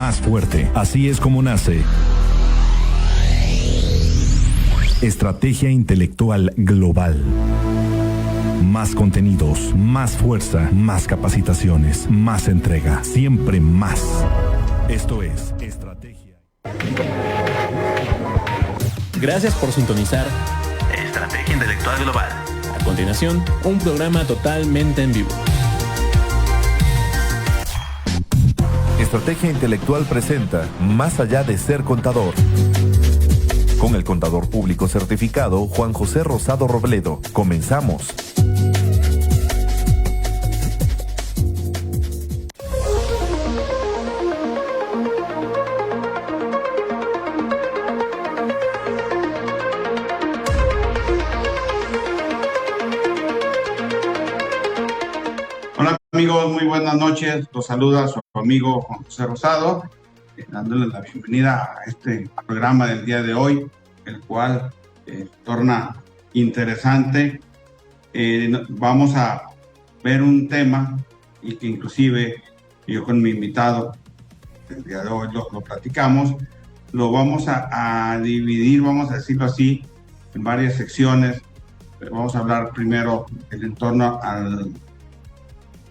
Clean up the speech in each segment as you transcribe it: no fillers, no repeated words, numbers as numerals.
más fuerte. Así es como nace Estrategia Intelectual Global. Más contenidos, más fuerza, más capacitaciones, más entrega, siempre más. Esto es Estrategia. Gracias por sintonizar Estrategia Intelectual Global. A continuación, un programa totalmente en vivo. Estrategia Intelectual presenta Más allá de ser contador, con el contador público certificado Juan José Rosado Robledo. Comenzamos. Amigos, muy buenas noches. Los saluda su amigo Juan José Rosado, dándoles la bienvenida a este programa del día de hoy, el cual torna interesante. Vamos a ver un tema y que inclusive yo con mi invitado el día de hoy lo platicamos. Lo vamos a dividir, vamos a decirlo así, en varias secciones. Vamos a hablar primero en torno al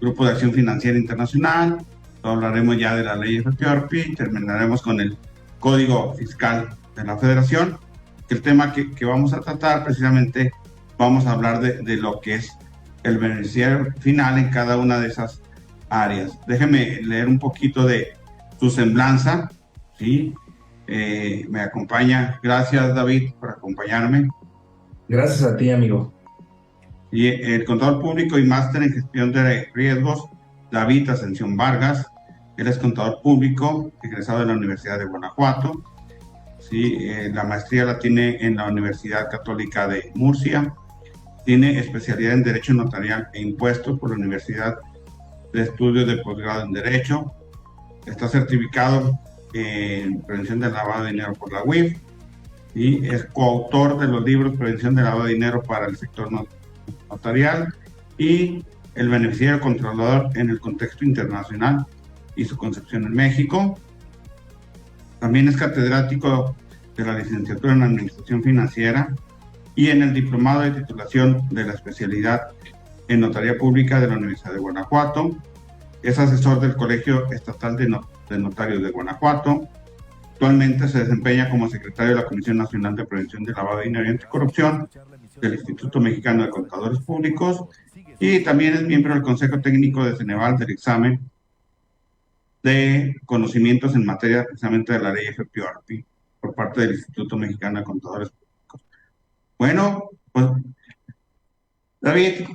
Grupo de Acción Financiera Internacional, hablaremos ya de la ley FPRP, terminaremos con el Código Fiscal de la Federación. El tema que vamos a tratar, precisamente, vamos a hablar de lo que es el beneficiario final en cada una de esas áreas. Déjeme leer un poquito de su semblanza, ¿sí? Me acompaña. Gracias, David, por acompañarme. Gracias a ti, amigo. Y el contador público y máster en gestión de riesgos, David Ascensión Vargas. Él es contador público, egresado de la Universidad de Guanajuato. Sí, la maestría la tiene en la Universidad Católica de Murcia. Tiene especialidad en Derecho Notarial e Impuestos por la Universidad de Estudios de Posgrado en Derecho. Está certificado en Prevención del Lavado de Dinero por la UIF. Y es coautor de los libros Prevención del Lavado de Dinero para el sector notarial y el beneficiario controlador en el contexto internacional y su concepción en México. También es catedrático de la licenciatura en Administración Financiera y en el diplomado de titulación de la especialidad en Notaría Pública de la Universidad de Guanajuato. Es asesor del Colegio Estatal de Notarios de Guanajuato. Actualmente se desempeña como secretario de la Comisión Nacional de Prevención del Lavado de Dinero y Anticorrupción del Instituto Mexicano de Contadores Públicos y también es miembro del Consejo Técnico de Ceneval del examen de conocimientos en materia precisamente de la ley FPRP por parte del Instituto Mexicano de Contadores Públicos. Bueno, pues David,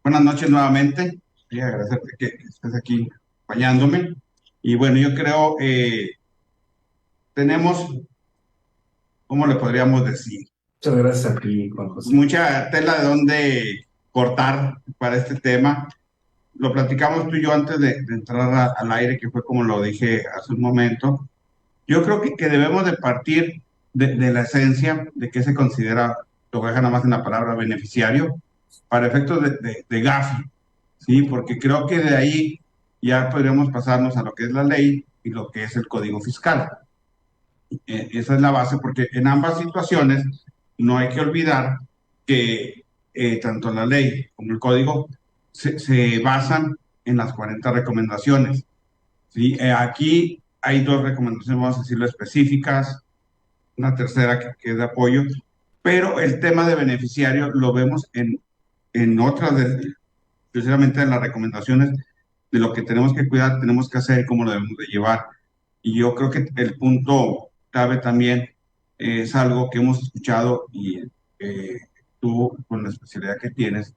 buenas noches nuevamente. Quería agradecerte que estés aquí acompañándome. Y bueno, yo creo tenemos, ¿cómo le podríamos decir? Muchas gracias a ti, Juan José. Mucha tela de dónde cortar para este tema. Lo platicamos tú y yo antes de entrar al aire, que fue como lo dije hace un momento. Yo creo que debemos de partir de la esencia de qué se considera, lo voy a dejar nada más en la palabra beneficiario, para efectos de GAFI, ¿sí? Porque creo que de ahí ya podríamos pasarnos a lo que es la ley y lo que es el Código Fiscal. Esa es la base, porque en ambas situaciones no hay que olvidar que tanto la ley como el código se basan en las 40 recomendaciones. ¿Sí? Aquí hay dos recomendaciones, vamos a decirlo, específicas, una tercera que es de apoyo, pero el tema de beneficiario lo vemos en otras, precisamente en las recomendaciones de lo que tenemos que cuidar, tenemos que hacer y cómo lo debemos de llevar. Y yo creo que el punto clave también es algo que hemos escuchado y tú con la especialidad que tienes,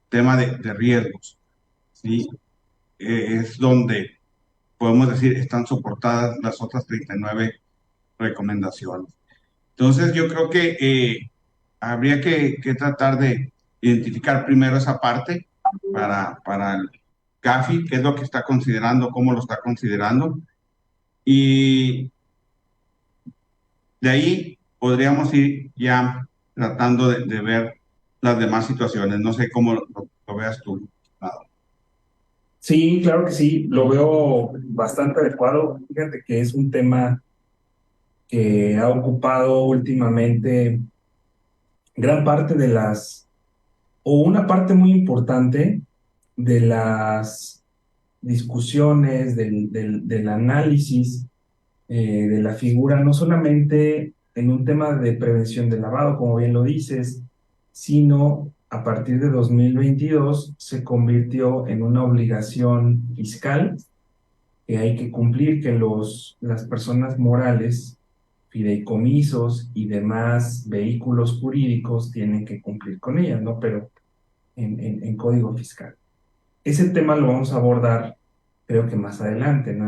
tema de riesgos, ¿sí? Es donde podemos decir están soportadas las otras 39 recomendaciones. Entonces yo creo que habría que tratar de identificar primero esa parte para el GAFI, qué es lo que está considerando, cómo lo está considerando, y de ahí podríamos ir ya tratando de ver las demás situaciones. No sé cómo lo veas tú. Sí, claro que sí, lo veo bastante adecuado. Fíjate que es un tema que ha ocupado últimamente gran parte o una parte muy importante de las discusiones, del análisis de la figura, no solamente en un tema de prevención del lavado, como bien lo dices, sino a partir de 2022 se convirtió en una obligación fiscal que hay que cumplir, que las personas morales, fideicomisos y demás vehículos jurídicos tienen que cumplir con ellas, ¿no? Pero en código fiscal. Ese tema lo vamos a abordar, creo que más adelante, ¿no?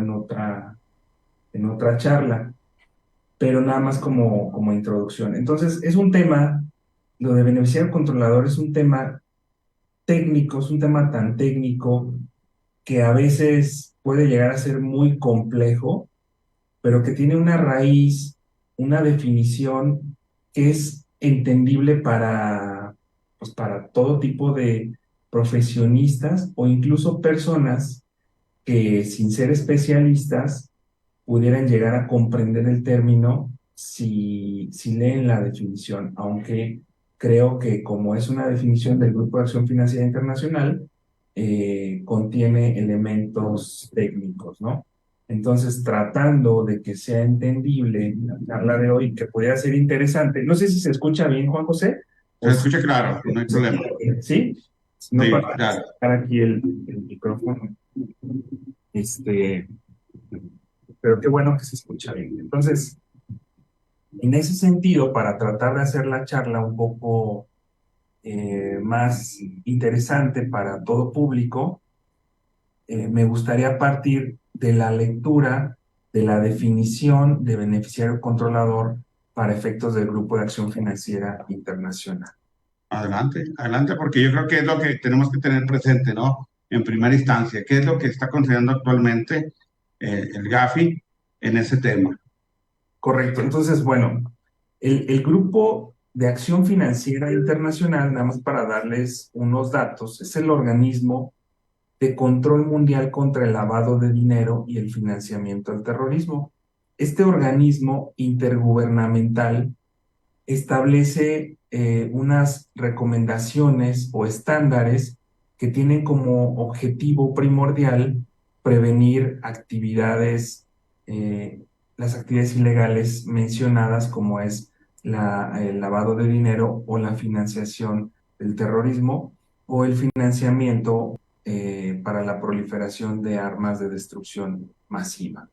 En otra charla, pero nada más como introducción. Entonces, es un tema, lo de beneficiario controlador es un tema técnico, es un tema tan técnico que a veces puede llegar a ser muy complejo, pero que tiene una raíz, una definición que es entendible pues para todo tipo de profesionistas o incluso personas que sin ser especialistas pudieran llegar a comprender el término si leen la definición, aunque creo que como es una definición del Grupo de Acción Financiera Internacional, contiene elementos técnicos, ¿no? Entonces, tratando de que sea entendible la charla de hoy, que pudiera ser interesante, no sé si se escucha bien, Juan José, Se o si escucha claro, no hay problema. ¿sí? No Sí, para claro. sacar aquí el micrófono. Este, pero qué bueno que se escucha bien. Entonces, en ese sentido, para tratar de hacer la charla un poco más interesante para todo público, me gustaría partir de la lectura de la definición de beneficiario controlador para efectos del Grupo de Acción Financiera Internacional. Adelante, adelante, porque yo creo que es lo que tenemos que tener presente, ¿no? En primera instancia, ¿qué es lo que está considerando actualmente el GAFI en ese tema? Correcto. Entonces, bueno, el Grupo de Acción Financiera Internacional, nada más para darles unos datos, es el organismo de control mundial contra el lavado de dinero y el financiamiento al terrorismo. Este organismo intergubernamental establece unas recomendaciones o estándares que tienen como objetivo primordial prevenir eh, las actividades ilegales mencionadas como es el lavado de dinero o la financiación del terrorismo o el financiamiento para la proliferación de armas de destrucción masiva.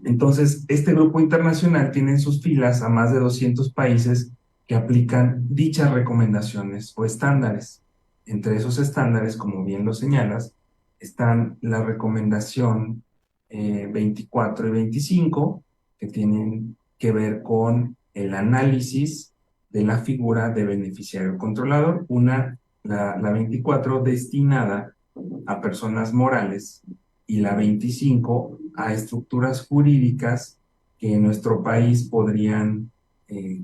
Entonces, este grupo internacional tiene en sus filas a más de 200 países que aplican dichas recomendaciones o estándares. Entre esos estándares, como bien lo señalas, están la recomendación 24 y 25, que tienen que ver con el análisis de la figura de beneficiario controlador. La 24 destinada a personas morales y la 25 a estructuras jurídicas que en nuestro país podrían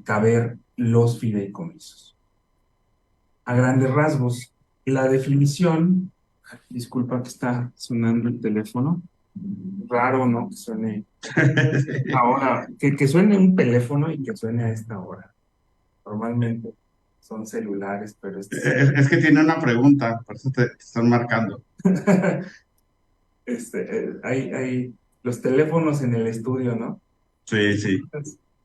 caber los fideicomisos. A grandes rasgos, la definición, disculpa que está sonando el teléfono, raro, ¿no? Que suene ahora, que suene un teléfono y que suene a esta hora. Normalmente son celulares, pero Es que tiene una pregunta, por eso te están marcando. hay los teléfonos en el estudio, ¿no? Sí, sí.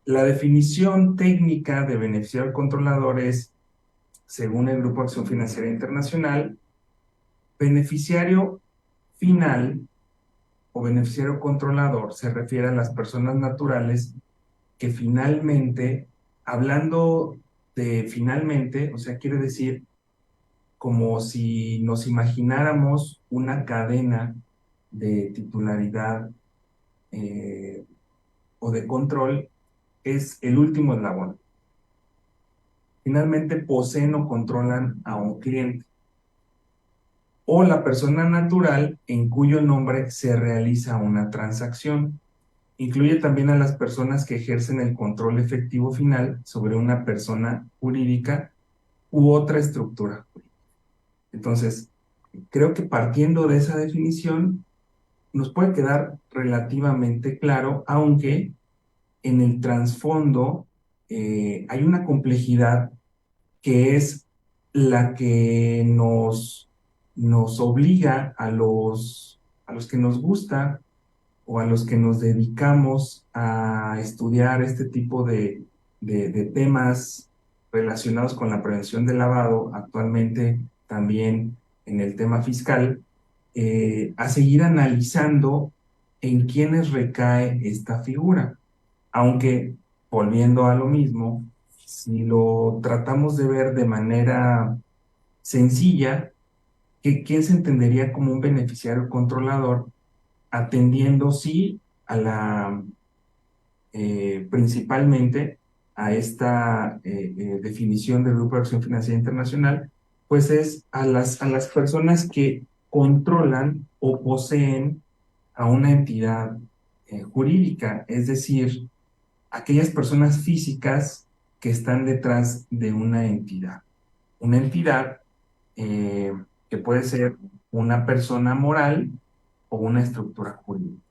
La definición técnica de beneficiario controlador es, según el Grupo Acción Financiera Internacional, beneficiario final o beneficiario controlador se refiere a las personas naturales que finalmente, hablando de finalmente, o sea, quiere decir como si nos imagináramos una cadena de titularidad o de control, es el último eslabón. Finalmente poseen o controlan a un cliente o la persona natural en cuyo nombre se realiza una transacción. Incluye también a las personas que ejercen el control efectivo final sobre una persona jurídica u otra estructura jurídica. Entonces, Creo que partiendo de esa definición nos puede quedar relativamente claro, aunque en el trasfondo hay una complejidad que es la que nos obliga a los que nos gusta o a los que nos dedicamos a estudiar este tipo de temas relacionados con la prevención del lavado, actualmente también en el tema fiscal, a seguir analizando en quiénes recae esta figura. Aunque, volviendo a lo mismo, si lo tratamos de ver de manera sencilla, ¿quién se entendería como un beneficiario controlador? Atendiendo, sí, a principalmente a esta definición del Grupo de Acción Financiera Internacional, pues es a las personas que controlan o poseen a una entidad jurídica, es decir, aquellas personas físicas que están detrás de una entidad. Una entidad que puede ser una persona moral o una estructura jurídica,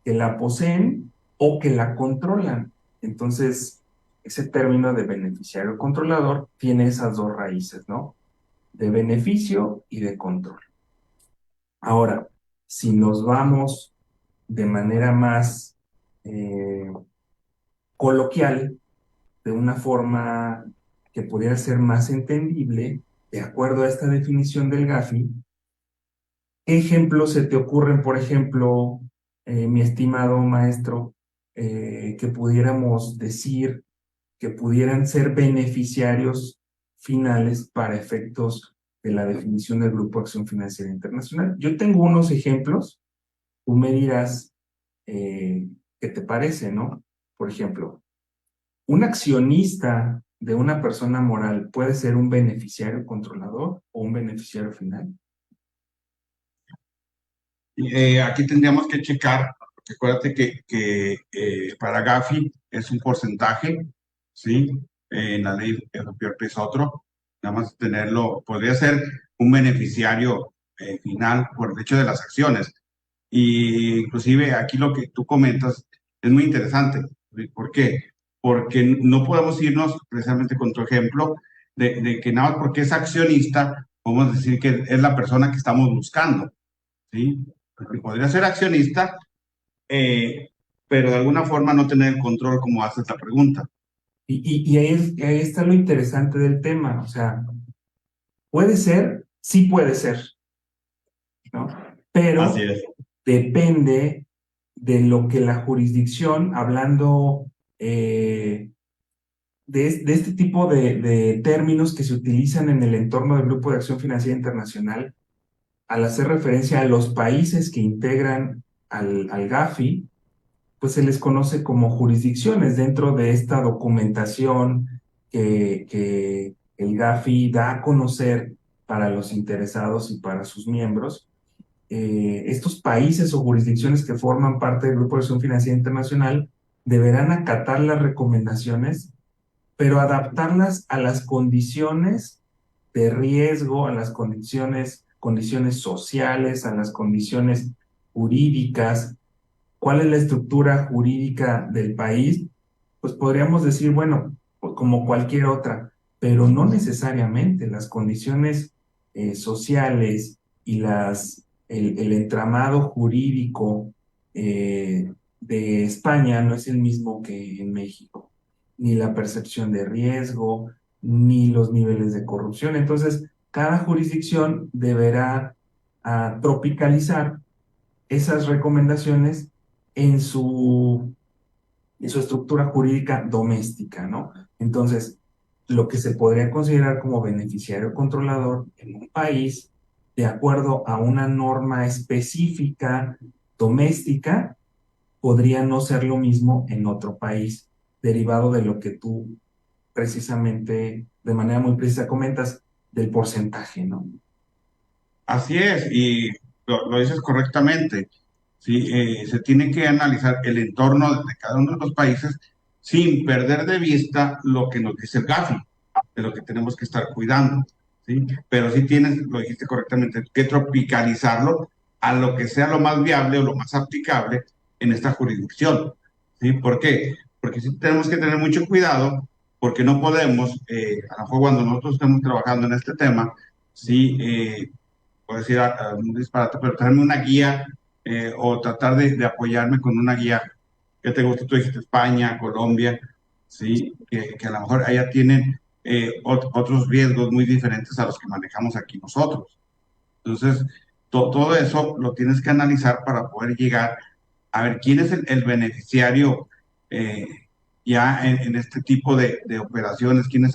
que la poseen o que la controlan. Entonces, ese término de beneficiario controlador tiene esas dos raíces, ¿no? De beneficio y de control. Ahora, si nos vamos de manera más coloquial, de una forma que pudiera ser más entendible, de acuerdo a esta definición del GAFI, ¿qué ejemplos se te ocurren, por ejemplo, mi estimado maestro, que pudiéramos decir que pudieran ser beneficiarios finales para efectos de la definición del Grupo de Acción Financiera Internacional? Yo tengo unos ejemplos, tú me dirás qué te parece, ¿no? Por ejemplo, un accionista de una persona moral puede ser un beneficiario controlador o un beneficiario final. Aquí tendríamos que checar, porque acuérdate que para Gafi es un porcentaje, ¿sí? En la ley Europea es otro, nada más tenerlo, podría ser un beneficiario final por el hecho de las acciones. Y inclusive aquí lo que tú comentas es muy interesante. ¿Por qué? Porque no podemos irnos precisamente con tu ejemplo de que nada más porque es accionista, podemos decir que es la persona que estamos buscando, ¿sí? Porque podría ser accionista, pero de alguna forma no tener el control como hace esta pregunta. Y ahí está lo interesante del tema, o sea, puede ser, sí puede ser, ¿no? Pero Así es. depende de lo que la jurisdicción, hablando de este tipo de términos que se utilizan en el entorno del Grupo de Acción Financiera Internacional, al hacer referencia a los países que integran al GAFI, pues se les conoce como jurisdicciones dentro de esta documentación que el GAFI da a conocer para los interesados y para sus miembros. Estos países o jurisdicciones que forman parte del Grupo de Acción Financiera Internacional deberán acatar las recomendaciones, pero adaptarlas a las condiciones de riesgo, a las condiciones sociales, a las condiciones jurídicas. ¿Cuál es la estructura jurídica del país? Pues podríamos decir, bueno, pues como cualquier otra, pero no necesariamente. Las condiciones sociales y el entramado jurídico de España no es el mismo que en México, ni la percepción de riesgo, ni los niveles de corrupción. Entonces, cada jurisdicción deberá tropicalizar esas recomendaciones en su estructura jurídica doméstica, ¿no? Entonces, lo que se podría considerar como beneficiario controlador en un país, de acuerdo a una norma específica doméstica, podría no ser lo mismo en otro país, derivado de lo que tú precisamente, de manera muy precisa comentas, del porcentaje, ¿no? Así es, y lo dices correctamente. ¿Sí? Se tiene que analizar el entorno de cada uno de los países sin perder de vista lo que nos dice el GAFI, de lo que tenemos que estar cuidando. ¿sí? Pero sí tienes, lo dijiste correctamente, que tropicalizarlo a lo que sea lo más viable o lo más aplicable en esta jurisdicción, ¿sí? ¿Por qué? Porque sí tenemos que tener mucho cuidado, porque no podemos, a lo mejor cuando nosotros estemos trabajando en este tema, sí, puedo decir un disparate, pero traerme una guía o tratar de apoyarme con una guía que te guste, tú dijiste España, Colombia, sí, que a lo mejor allá tienen otros riesgos muy diferentes a los que manejamos aquí nosotros. Entonces, todo eso lo tienes que analizar para poder llegar a ver quién es el beneficiario eh, ya en este tipo de operaciones, quién es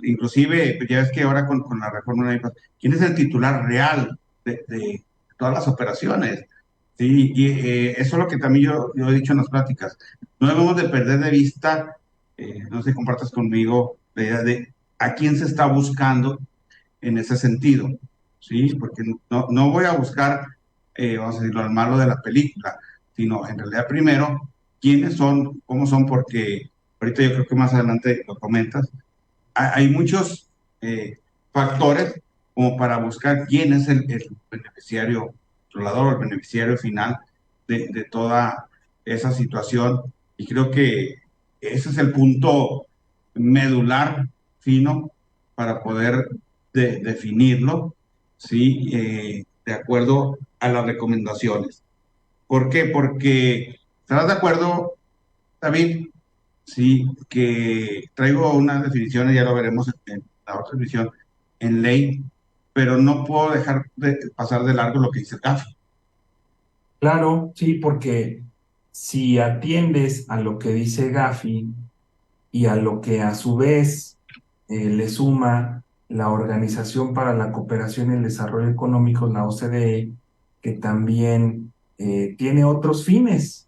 inclusive, pues ya ves que ahora con la reforma de la IPAS, quién es el titular real de todas las operaciones. Sí, y eso es lo que también yo he dicho en las pláticas. No debemos de perder de vista, no sé si compartas conmigo, la idea de a quién se está buscando en ese sentido, ¿sí? Porque no voy a buscar, vamos a decirlo, al malo de la película, sino en realidad primero, quiénes son, cómo son, porque ahorita yo creo que más adelante lo comentas, hay muchos factores como para buscar quién es el beneficiario controlador, el beneficiario final de toda esa situación. Y creo que ese es el punto medular fino para poder definirlo, ¿sí? De acuerdo a las recomendaciones. ¿Por qué? Porque estarás de acuerdo, David, sí, que traigo unas definiciones, ya lo veremos en la otra edición, en ley, pero no puedo dejar de pasar de largo lo que dice el CAFI. Claro, sí, porque si atiendes a lo que dice Gafi y a lo que a su vez le suma la Organización para la Cooperación y el Desarrollo Económico, la OCDE, que también tiene otros fines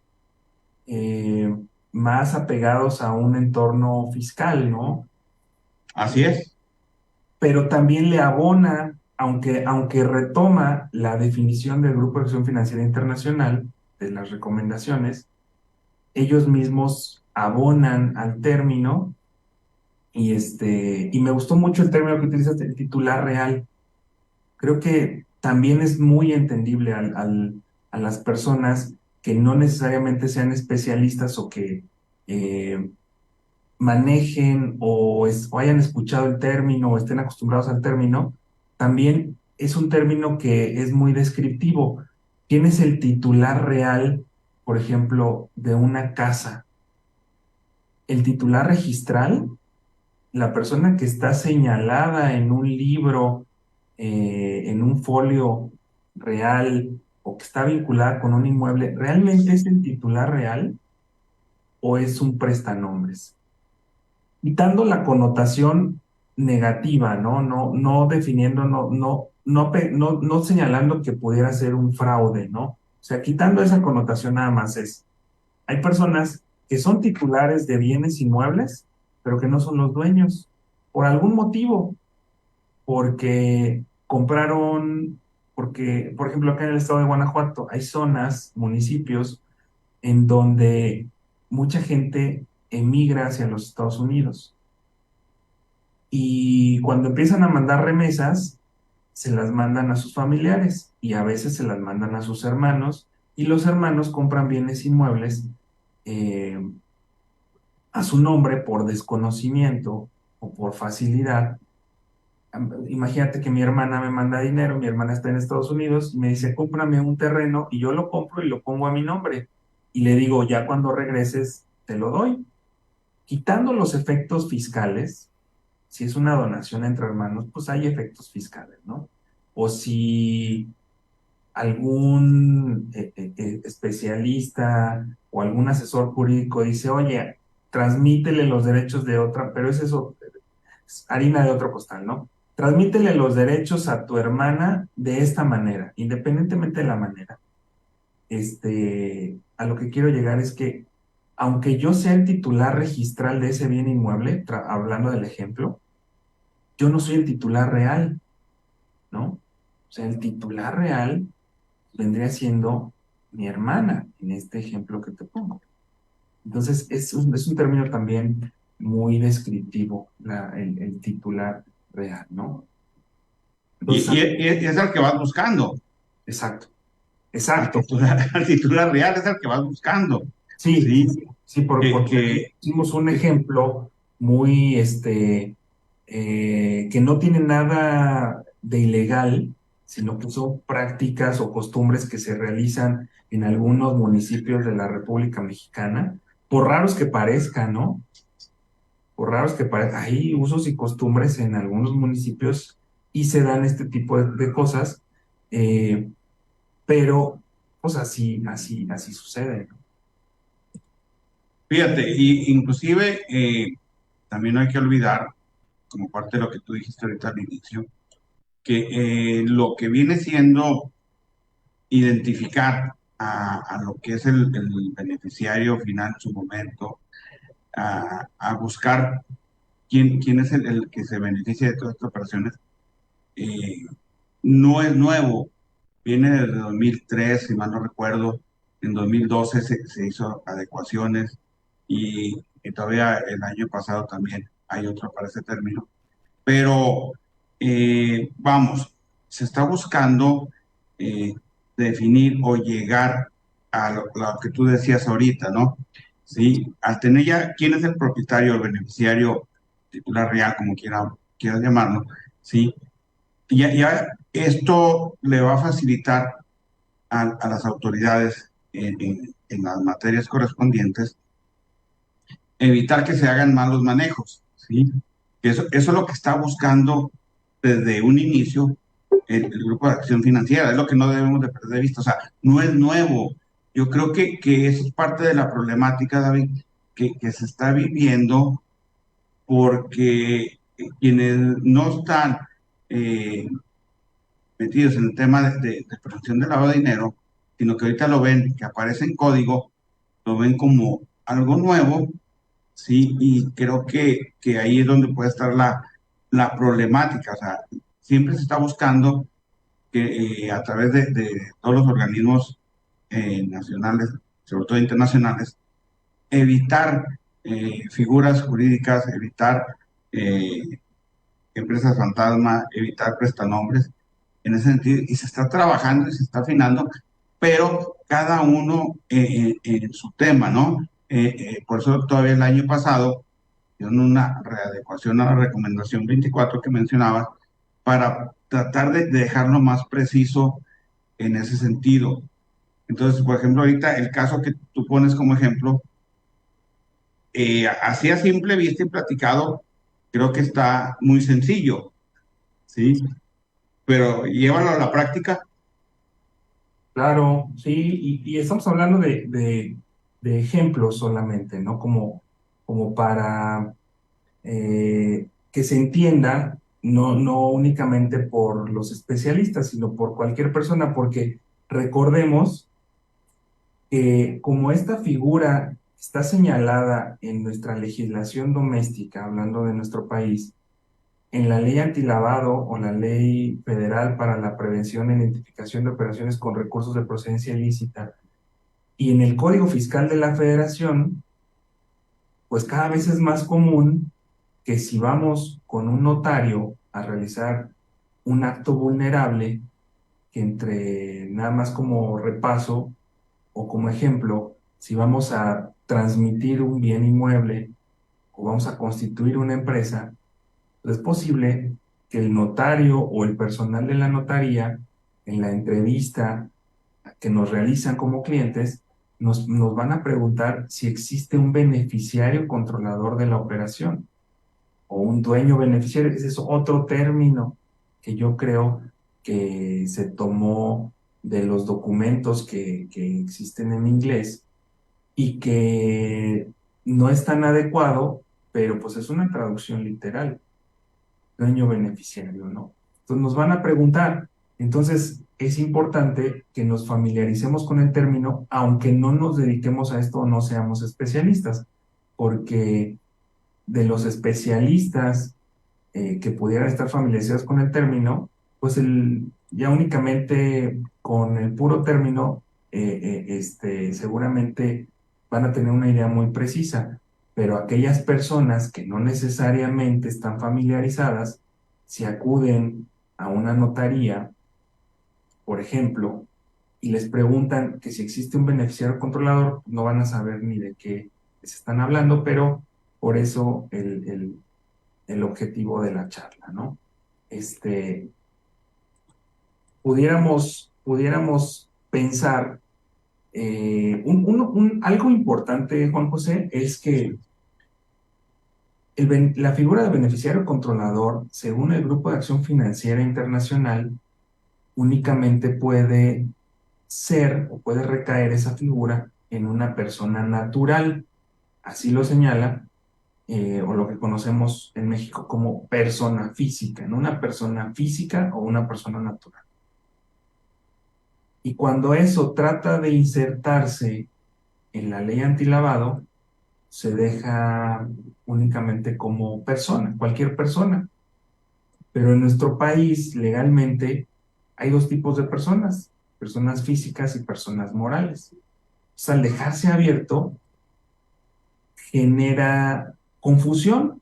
eh, más apegados a un entorno fiscal, ¿no? Así es, Pero también le abona, aunque retoma la definición del Grupo de Acción Financiera Internacional, de las recomendaciones, ellos mismos abonan al término y me gustó mucho el término que utilizas, el titular real. Creo que también es muy entendible a las personas que no necesariamente sean especialistas o que eh, manejen o hayan escuchado el término o estén acostumbrados al término. También es un término que es muy descriptivo. ¿Quién es el titular real, por ejemplo, de una casa? El titular registral, la persona que está señalada en un libro, en un folio real o que está vinculada con un inmueble, ¿realmente es el titular real o es un prestanombres? Quitando la connotación negativa, ¿no? No definiendo, no señalando que pudiera ser un fraude, ¿no? O sea, quitando esa connotación nada más hay personas que son titulares de bienes inmuebles, pero que no son los dueños, por algún motivo, porque compraron, porque, por ejemplo, acá en el estado de Guanajuato hay zonas, municipios, en donde mucha gente emigra hacia los Estados Unidos. Y cuando empiezan a mandar remesas, se las mandan a sus familiares y a veces se las mandan a sus hermanos y los hermanos compran bienes inmuebles eh, a su nombre por desconocimiento o por facilidad. Imagínate que mi hermana me manda dinero, mi hermana está en Estados Unidos y me dice, cómprame un terreno y yo lo compro y lo pongo a mi nombre. Y le digo, ya cuando regreses, te lo doy. Quitando los efectos fiscales, si es una donación entre hermanos, pues hay efectos fiscales, ¿no? O si algún especialista o algún asesor jurídico dice, oye, transmítele los derechos de otra, pero es eso, es harina de otro costal, ¿no? Transmítele los derechos a tu hermana de esta manera, independientemente de la manera. A lo que quiero llegar es que, aunque yo sea el titular registral de ese bien inmueble, hablando del ejemplo, yo no soy el titular real, ¿no? O sea, el titular real vendría siendo mi hermana, en este ejemplo que te pongo. Entonces, es un término también muy descriptivo, el titular real, ¿no? Y, Entonces, y es el que vas buscando. exacto, Al exacto. titular, al titular real es el que vas buscando. Sí, Sí, sí, que, porque aquí que, hicimos un ejemplo muy, que no tiene nada de ilegal, sino que son prácticas o costumbres que se realizan en algunos municipios de la República Mexicana, por raros que parezcan, ¿no? Por raros que parezcan, hay usos y costumbres en algunos municipios y se dan este tipo de cosas, eh, pero pues así sucede, ¿no? fíjate, y inclusive también no hay que olvidar, como parte de lo que tú dijiste ahorita al inicio, que lo que viene siendo identificar a lo que es el beneficiario final en su momento, a buscar quién es el que se beneficia de todas estas operaciones, eh, no es nuevo, viene desde 2003, si mal no recuerdo, en 2012 se hizo adecuaciones y todavía el año pasado también hay otro para ese término. Pero vamos, se está buscando eh, definir o llegar a lo que tú decías ahorita, ¿no? Sí, al tener ya quién es el propietario, el beneficiario, titular real, como quieras llamarlo, sí, ya esto le va a facilitar a las autoridades en las materias correspondientes evitar que se hagan malos manejos, ¿sí? Eso es lo que está buscando desde un inicio el Grupo de Acción Financiera, es lo que no debemos de perder de vista, o sea, no es nuevo. Yo creo que eso es parte de la problemática, David, que se está viviendo porque quienes no están eh, metidos en el tema de prevención del lavado de dinero, sino que ahorita lo ven, que aparece en código, lo ven como algo nuevo. Sí, y creo que ahí es donde puede estar la problemática. O sea, siempre se está buscando que a través de todos los organismos nacionales, sobre todo internacionales, evitar figuras jurídicas, evitar eh, empresas fantasma, evitar prestanombres en ese sentido. Y se está trabajando y se está afinando, pero cada uno en su tema, ¿no? Por eso todavía el año pasado en una readecuación a la recomendación 24 que mencionaba, para tratar de dejarlo más preciso en ese sentido. Entonces, por ejemplo, ahorita el caso que tú pones como ejemplo, así a simple vista y platicado, creo que está muy sencillo, ¿sí? Pero llévalo a la práctica. Claro, sí, y estamos hablando de ejemplos solamente, ¿no? Como para que se entienda, no únicamente por los especialistas, sino por cualquier persona, porque recordemos que como esta figura está señalada en nuestra legislación doméstica, hablando de nuestro país, en la ley antilavado o la ley federal para la prevención e identificación de operaciones con recursos de procedencia ilícita, y en el Código Fiscal de la Federación, pues cada vez es más común que si vamos con un notario a realizar un acto vulnerable, que entre nada más como repaso o como ejemplo, si vamos a transmitir un bien inmueble o vamos a constituir una empresa, es posible que el notario o el personal de la notaría, en la entrevista que nos realizan como clientes, nos van a preguntar si existe un beneficiario controlador de la operación o un dueño beneficiario. Ese es otro término que yo creo que se tomó de los documentos que existen en inglés y que no es tan adecuado, pero pues es una traducción literal, dueño beneficiario, ¿no? Entonces nos van a preguntar, entonces es importante que nos familiaricemos con el término, aunque no nos dediquemos a esto o no seamos especialistas, porque de los especialistas que pudieran estar familiarizados con el término, pues ya únicamente con el puro término, seguramente van a tener una idea muy precisa, pero aquellas personas que no necesariamente están familiarizadas, si acuden a una notaría, por ejemplo, y les preguntan que si existe un beneficiario controlador, no van a saber ni de qué se están hablando, pero por eso el objetivo de la charla, ¿no? Pudiéramos pensar, algo importante, Juan José, es que la figura de beneficiario controlador, según el Grupo de Acción Financiera Internacional, únicamente puede ser o puede recaer esa figura en una persona natural. Así lo señala, o lo que conocemos en México como persona física, en una persona física o una persona natural. Y cuando eso trata de insertarse en la ley antilavado, se deja únicamente como persona, cualquier persona. Pero en nuestro país, legalmente, hay dos tipos de personas físicas y personas morales. Entonces, al dejarse abierto, genera confusión.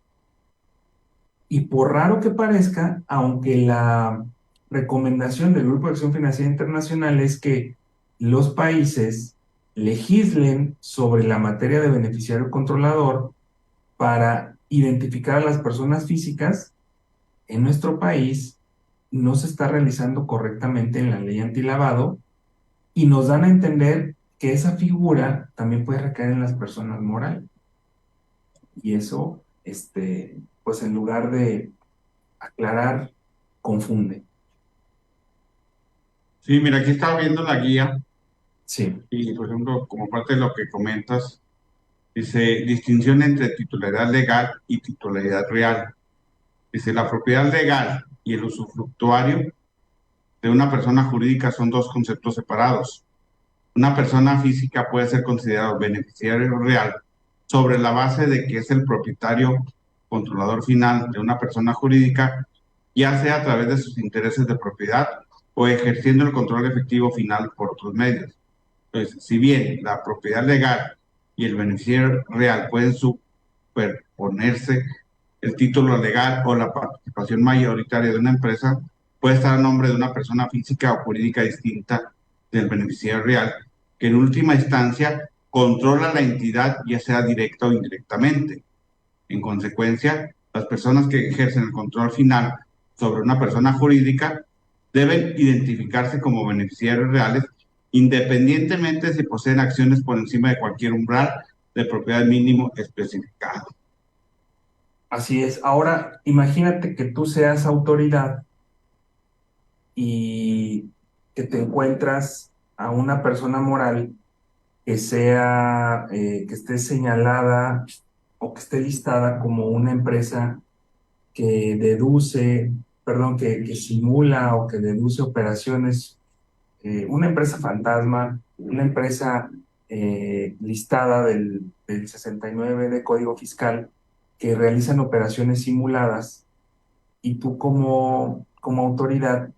Y por raro que parezca, aunque la recomendación del Grupo de Acción Financiera Internacional es que los países legislen sobre la materia de beneficiario controlador para identificar a las personas físicas, en nuestro país no se está realizando correctamente en la ley antilavado y nos dan a entender que esa figura también puede recaer en las personas morales. Y eso, pues en lugar de aclarar, confunde. Sí, mira, aquí estaba viendo la guía Sí, y, por ejemplo, como parte de lo que comentas, dice distinción entre titularidad legal y titularidad real. Dice, la propiedad legal y el usufructuario de una persona jurídica son dos conceptos separados. Una persona física puede ser considerado beneficiario real sobre la base de que es el propietario controlador final de una persona jurídica, ya sea a través de sus intereses de propiedad o ejerciendo el control efectivo final por otros medios. Entonces, si bien la propiedad legal y el beneficiario real pueden superponerse, el título legal o la participación mayoritaria de una empresa puede estar a nombre de una persona física o jurídica distinta del beneficiario real, que en última instancia controla la entidad, ya sea directa o indirectamente. En consecuencia, las personas que ejercen el control final sobre una persona jurídica deben identificarse como beneficiarios reales, independientemente si poseen acciones por encima de cualquier umbral de propiedad mínimo especificado. así es. Ahora, imagínate que tú seas autoridad y que te encuentras a una persona moral que esté señalada o que esté listada como una empresa que deduce, perdón, que simula o que deduce operaciones, una empresa fantasma, una empresa listada del 69 de Código Fiscal, que realizan operaciones simuladas, y tú como autoridad,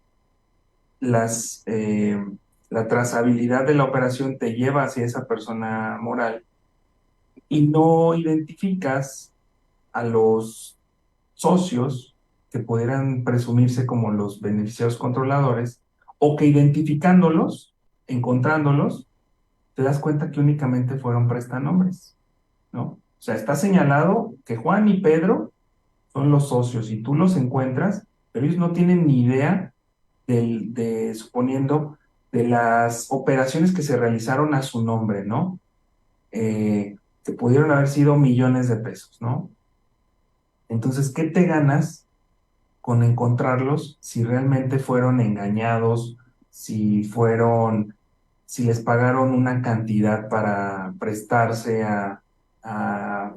las, eh, la trazabilidad de la operación te lleva hacia esa persona moral y no identificas a los socios que pudieran presumirse como los beneficiarios controladores, o que identificándolos, encontrándolos, te das cuenta que únicamente fueron prestanombres, ¿no? O sea, está señalado que Juan y Pedro son los socios y tú los encuentras, pero ellos no tienen ni idea suponiendo, de las operaciones que se realizaron a su nombre, ¿no? Que pudieron haber sido millones de pesos, ¿no? Entonces, ¿qué te ganas con encontrarlos si realmente fueron engañados, si les pagaron una cantidad para prestarse a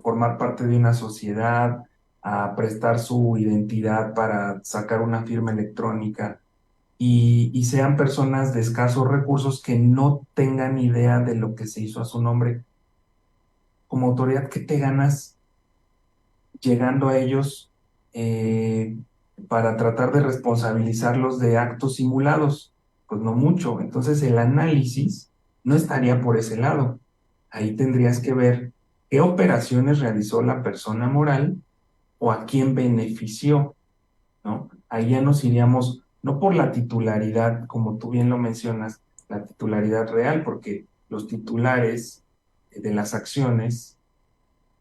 formar parte de una sociedad, a prestar su identidad para sacar una firma electrónica, y sean personas de escasos recursos que no tengan idea de lo que se hizo a su nombre? Como autoridad, ¿qué te ganas llegando a ellos para tratar de responsabilizarlos de actos simulados? Pues no mucho. Entonces el análisis no estaría por ese lado. Ahí tendrías que ver qué operaciones realizó la persona moral o a quién benefició, ¿no? ahí ya nos iríamos, no por la titularidad, como tú bien lo mencionas, la titularidad real, porque los titulares de las acciones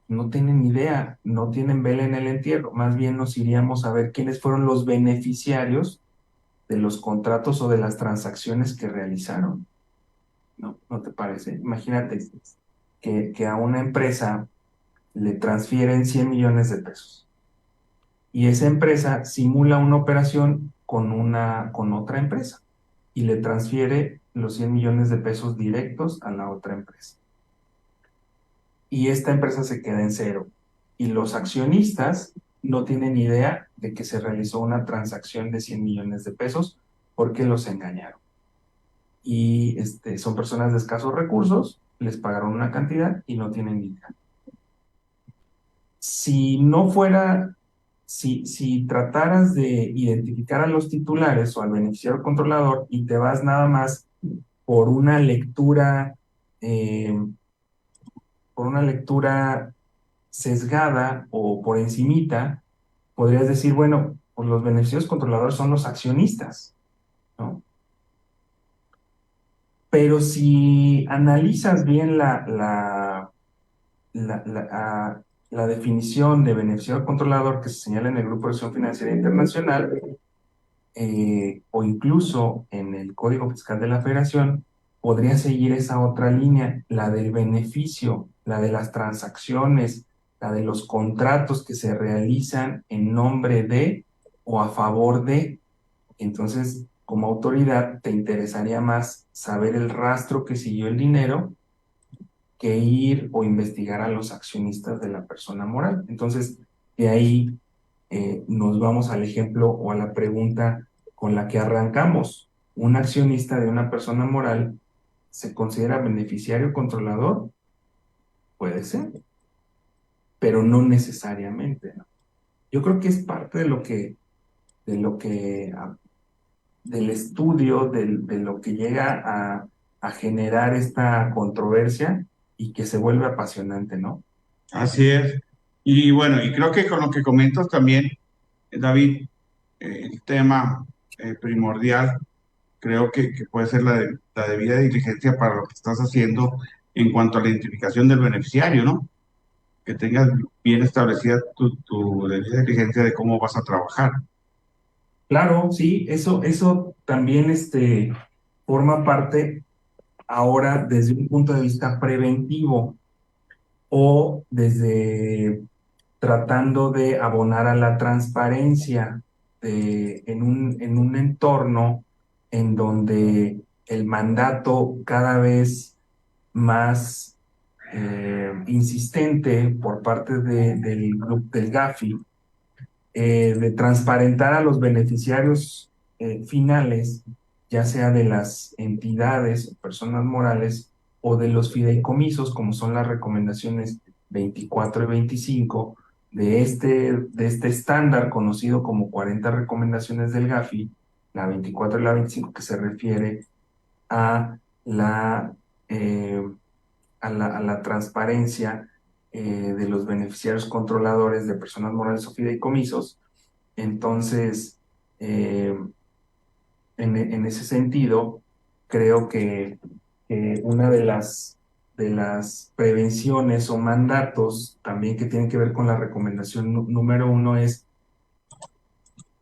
no tienen idea, no tienen vela en el entierro, más bien nos iríamos a ver quiénes fueron los beneficiarios de los contratos o de las transacciones que realizaron. ¿No? ¿No te parece? Imagínate que a una empresa le transfieren 100 millones de pesos y esa empresa simula una operación con otra empresa y le transfiere los 100 millones de pesos directos a la otra empresa. Y esta empresa se queda en cero. Y los accionistas no tienen idea de que se realizó una transacción de 100 millones de pesos porque los engañaron. Y son personas de escasos recursos, les pagaron una cantidad y no tienen ni idea. Si no fuera, si trataras de identificar a los titulares o al beneficiario controlador y te vas nada más por una lectura, eh, por una lectura sesgada o por encimita, podrías decir, bueno, pues los beneficiarios controladores son los accionistas, ¿no? Pero si analizas bien la definición de beneficiario controlador que se señala en el Grupo de Acción Financiera Internacional, o incluso en el Código Fiscal de la Federación, podría seguir esa otra línea, la del beneficio, la de las transacciones, la de los contratos que se realizan en nombre de o a favor de. Entonces, como autoridad, te interesaría más saber el rastro que siguió el dinero que ir o investigar a los accionistas de la persona moral. Entonces, de ahí nos vamos al ejemplo o a la pregunta con la que arrancamos. ¿Un accionista de una persona moral se considera beneficiario controlador? Puede ser, pero no necesariamente, ¿no? Yo creo que es parte del estudio, de lo que llega a generar esta controversia y que se vuelve apasionante, ¿no? Así es. Y bueno, y creo que con lo que comentas también, David, el tema primordial, creo que puede ser la debida diligencia para lo que estás haciendo en cuanto a la identificación del beneficiario, ¿no? Que tengas bien establecida tu debida diligencia de cómo vas a trabajar. Claro, sí, eso también forma parte ahora desde un punto de vista preventivo o desde tratando de abonar a la transparencia en un entorno en donde el mandato cada vez más insistente por parte del grupo del GAFI de transparentar a los beneficiarios finales, ya sea de las entidades o personas morales o de los fideicomisos, como son las recomendaciones 24 y 25 de este estándar conocido como 40 recomendaciones del GAFI, la 24 y la 25, que se refiere a eh, a la transparencia de los beneficiarios controladores de personas morales o fideicomisos. Entonces, en ese sentido, creo que una de las prevenciones o mandatos también que tienen que ver con la recomendación número 1 es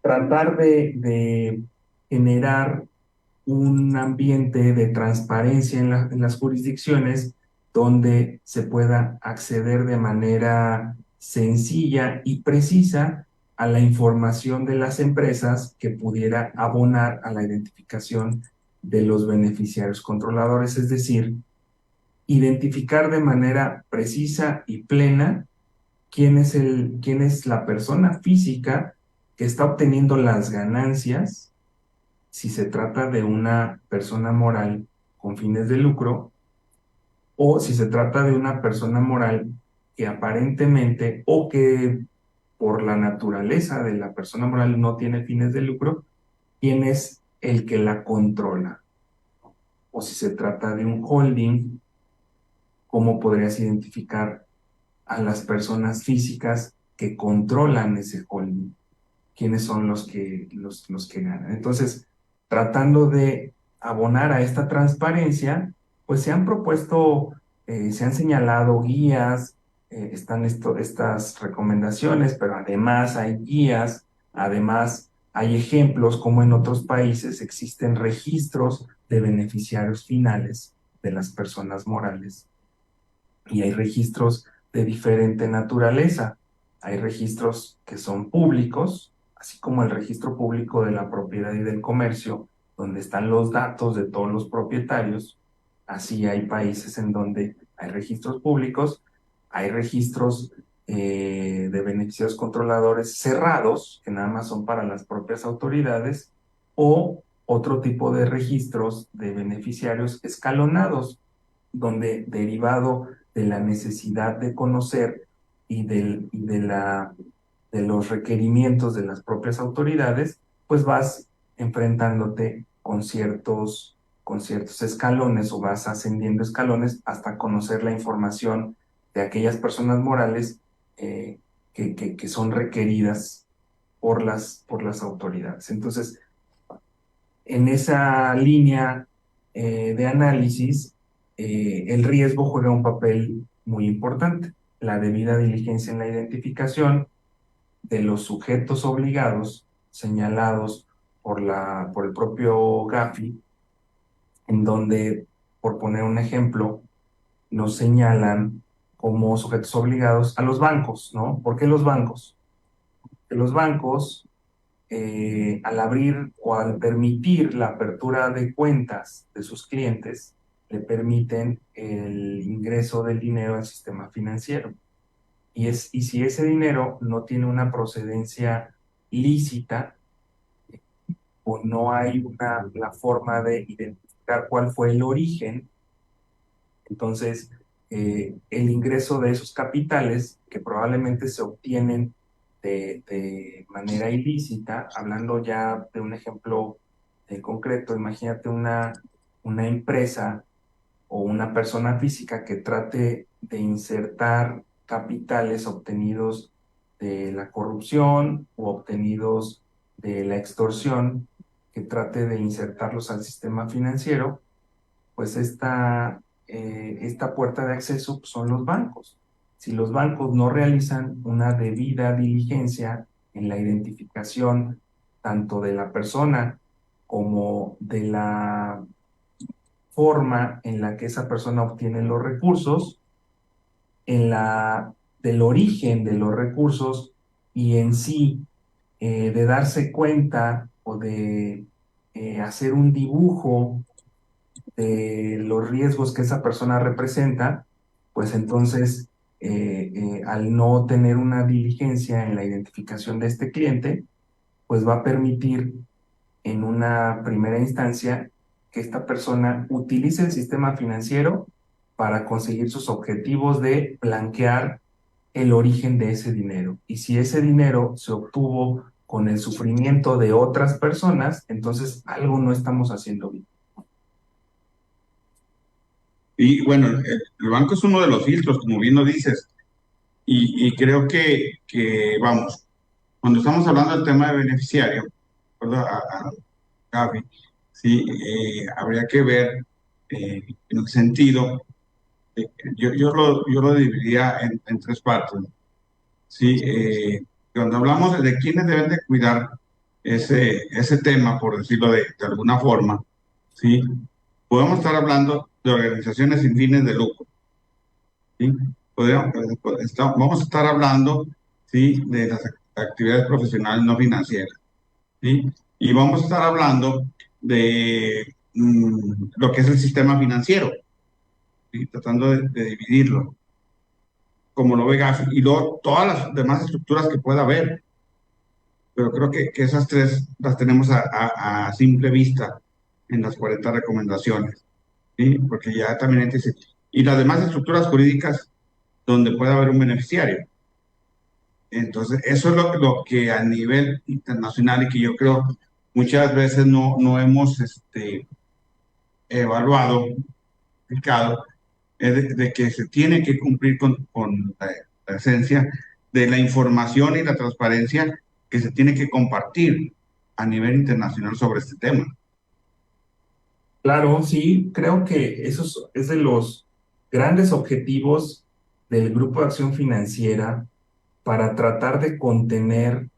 tratar de generar un ambiente de transparencia en las jurisdicciones donde se pueda acceder de manera sencilla y precisa a la información de las empresas que pudiera abonar a la identificación de los beneficiarios controladores, es decir, identificar de manera precisa y plena quién es la persona física que está obteniendo las ganancias, si se trata de una persona moral con fines de lucro o si se trata de una persona moral que aparentemente o que por la naturaleza de la persona moral no tiene fines de lucro, quién es el que la controla. O si se trata de un holding, ¿cómo podrías identificar a las personas físicas que controlan ese holding? quiénes son los que ganan. Entonces, tratando de abonar a esta transparencia, pues se han propuesto, se han señalado guías, están estas recomendaciones, pero además hay guías, además hay ejemplos como en otros países existen registros de beneficiarios finales de las personas morales y hay registros de diferente naturaleza. Hay registros que son públicos, así como el registro público de la propiedad y del comercio, donde están los datos de todos los propietarios. Así hay países en donde hay registros públicos, hay registros de beneficiarios controladores cerrados, que nada más son para las propias autoridades, o otro tipo de registros de beneficiarios escalonados, donde derivado de la necesidad de conocer de los requerimientos de las propias autoridades, pues vas enfrentándote con ciertos escalones o vas ascendiendo escalones hasta conocer la información de aquellas personas morales que son requeridas por las autoridades. Entonces, en esa línea de análisis, el riesgo juega un papel muy importante. La debida diligencia en la identificación de los sujetos obligados señalados por el propio Gafi, en donde, por poner un ejemplo, nos señalan como sujetos obligados a los bancos, ¿no? ¿Por qué los bancos? Que los bancos, al abrir o al permitir la apertura de cuentas de sus clientes, le permiten el ingreso del dinero al sistema financiero. Y si ese dinero no tiene una procedencia lícita o no hay la forma de identificar cuál fue el origen, entonces el ingreso de esos capitales que probablemente se obtienen de manera ilícita, hablando ya de un ejemplo concreto, imagínate una empresa o una persona física que trate de insertar capitales obtenidos de la corrupción o obtenidos de la extorsión, que trate de insertarlos al sistema financiero, pues esta puerta de acceso son los bancos. Si los bancos no realizan una debida diligencia en la identificación tanto de la persona como de la forma en la que esa persona obtiene los recursos, del origen de los recursos y en sí de darse cuenta o de hacer un dibujo de los riesgos que esa persona representa, pues entonces al no tener una diligencia en la identificación de este cliente, pues va a permitir en una primera instancia que esta persona utilice el sistema financiero para conseguir sus objetivos de blanquear el origen de ese dinero. Y si ese dinero se obtuvo con el sufrimiento de otras personas, entonces algo no estamos haciendo bien. Y bueno, el banco es uno de los filtros, como bien lo dices, y creo que, vamos, cuando estamos hablando del tema de beneficiario, ¿verdad? A Gaby, sí, habría que ver en el sentido, yo lo dividiría en tres partes, sí, cuando hablamos de quiénes deben de cuidar ese tema, por decirlo de alguna forma, sí, podemos estar hablando de organizaciones sin fines de lucro, ¿sí? Vamos a estar hablando, ¿sí?, de las actividades profesionales no financieras, ¿sí? Y vamos a estar hablando de lo que es el sistema financiero, ¿sí?, tratando de dividirlo, como lo ve Gafi, y luego todas las demás estructuras que pueda haber. Pero creo que esas tres las tenemos a simple vista en las 40 recomendaciones, ¿sí? Porque ya también dice, y las demás estructuras jurídicas donde pueda haber un beneficiario. Entonces, eso es lo que a nivel internacional y que yo creo muchas veces no hemos evaluado, explicado, es de que se tiene que cumplir con la esencia de la información y la transparencia que se tiene que compartir a nivel internacional sobre este tema. Claro, sí, creo que es de los grandes objetivos del Grupo de Acción Financiera para tratar de contener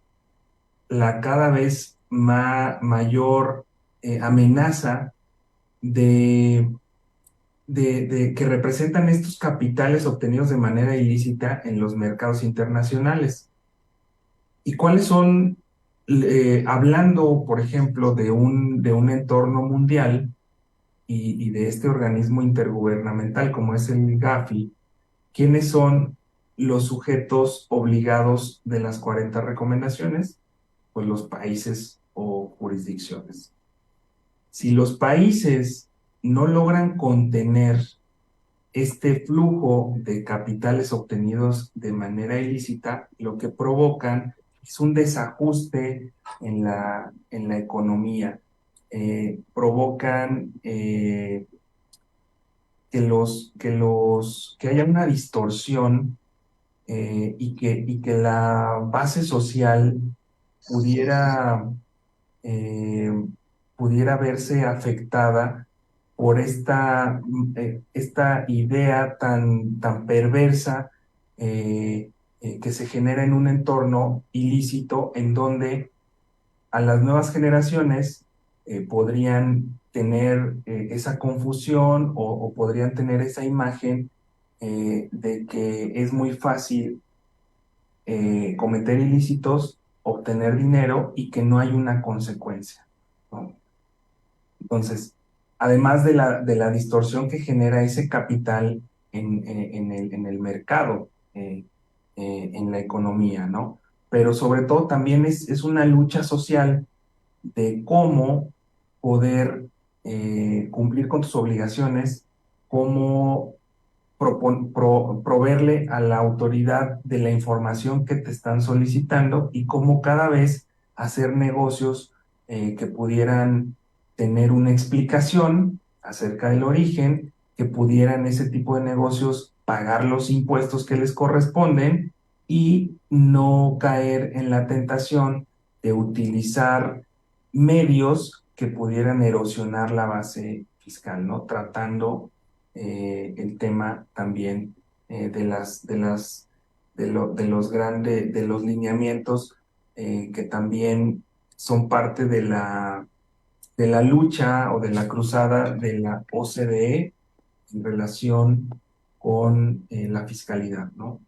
la cada vez mayor amenaza de, que representan estos capitales obtenidos de manera ilícita en los mercados internacionales. ¿Y cuáles son, hablando, por ejemplo, de un entorno mundial y de este organismo intergubernamental como es el GAFI, quiénes son los sujetos obligados de las 40 recomendaciones? Pues los países o jurisdicciones. Si los países no logran contener este flujo de capitales obtenidos de manera ilícita, lo que provocan es un desajuste en la economía. Provocan que haya una distorsión y que la base social pudiera, eh, pudiera verse afectada por esta idea tan perversa que se genera en un entorno ilícito en donde a las nuevas generaciones podrían tener esa confusión o podrían tener esa imagen de que es muy fácil cometer ilícitos, obtener dinero y que no hay una consecuencia, ¿no? Entonces, además de la distorsión que genera ese capital en el mercado, en la economía, ¿no? Pero sobre todo también es una lucha social de cómo poder cumplir con tus obligaciones, cómo proveerle a la autoridad de la información que te están solicitando y cómo cada vez hacer negocios que pudieran tener una explicación acerca del origen, que pudieran ese tipo de negocios pagar los impuestos que les corresponden y no caer en la tentación de utilizar medios que pudieran erosionar la base fiscal, ¿no? Tratando el tema también de los lineamientos que también son parte de la lucha o de la cruzada de la OCDE en relación con la fiscalidad, ¿no?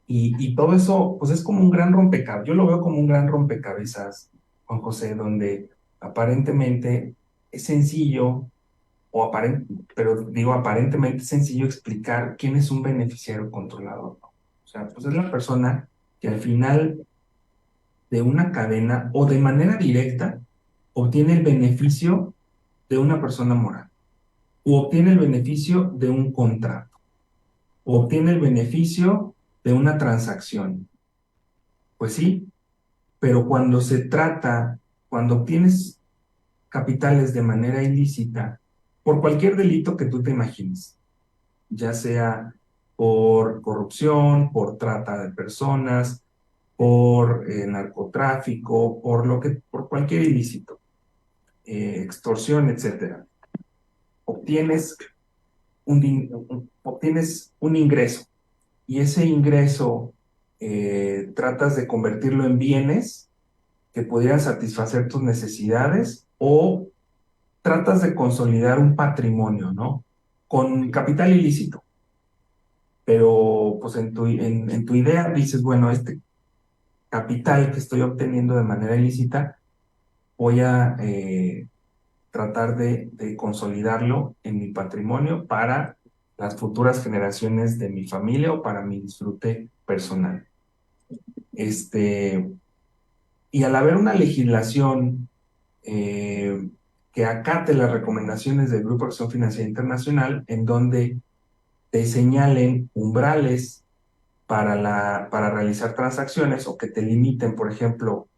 Y todo eso, pues es como un gran rompecabezas. Yo lo veo como un gran rompecabezas, Juan José, donde aparentemente es sencillo, pero digo aparentemente es sencillo explicar quién es un beneficiario controlador, ¿no? O sea, pues es la persona que al final de una cadena o de manera directa obtiene el beneficio de una persona moral, o obtiene el beneficio de un contrato, o obtiene el beneficio de una transacción. Pues sí, pero cuando obtienes capitales de manera ilícita, por cualquier delito que tú te imagines, ya sea por corrupción, por trata de personas, por narcotráfico, por cualquier ilícito, extorsión, etcétera, obtienes obtienes un ingreso y ese ingreso tratas de convertirlo en bienes que pudieran satisfacer tus necesidades o tratas de consolidar un patrimonio, ¿no? Con capital ilícito. Pero pues en tu idea dices, bueno, este capital que estoy obteniendo de manera ilícita, voy a tratar de consolidarlo en mi patrimonio para las futuras generaciones de mi familia o para mi disfrute personal. Y al haber una legislación que acate las recomendaciones del Grupo de Acción Financiera Internacional, en donde te señalen umbrales para realizar transacciones o que te limiten, por ejemplo,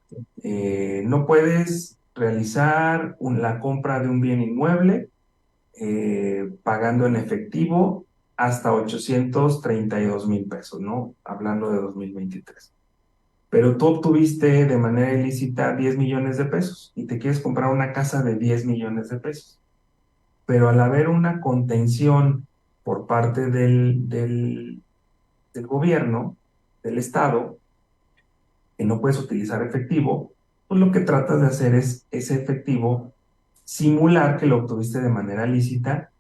no puedes realizar la compra de un bien inmueble pagando en efectivo hasta 832,000 pesos, ¿no? Hablando de 2023. pero tú obtuviste de manera ilícita 10 millones de pesos y te quieres comprar una casa de 10 millones de pesos. Pero al haber una contención por parte del gobierno, del Estado, que no puedes utilizar efectivo, pues lo que tratas de hacer es ese efectivo simular que lo obtuviste de manera lícita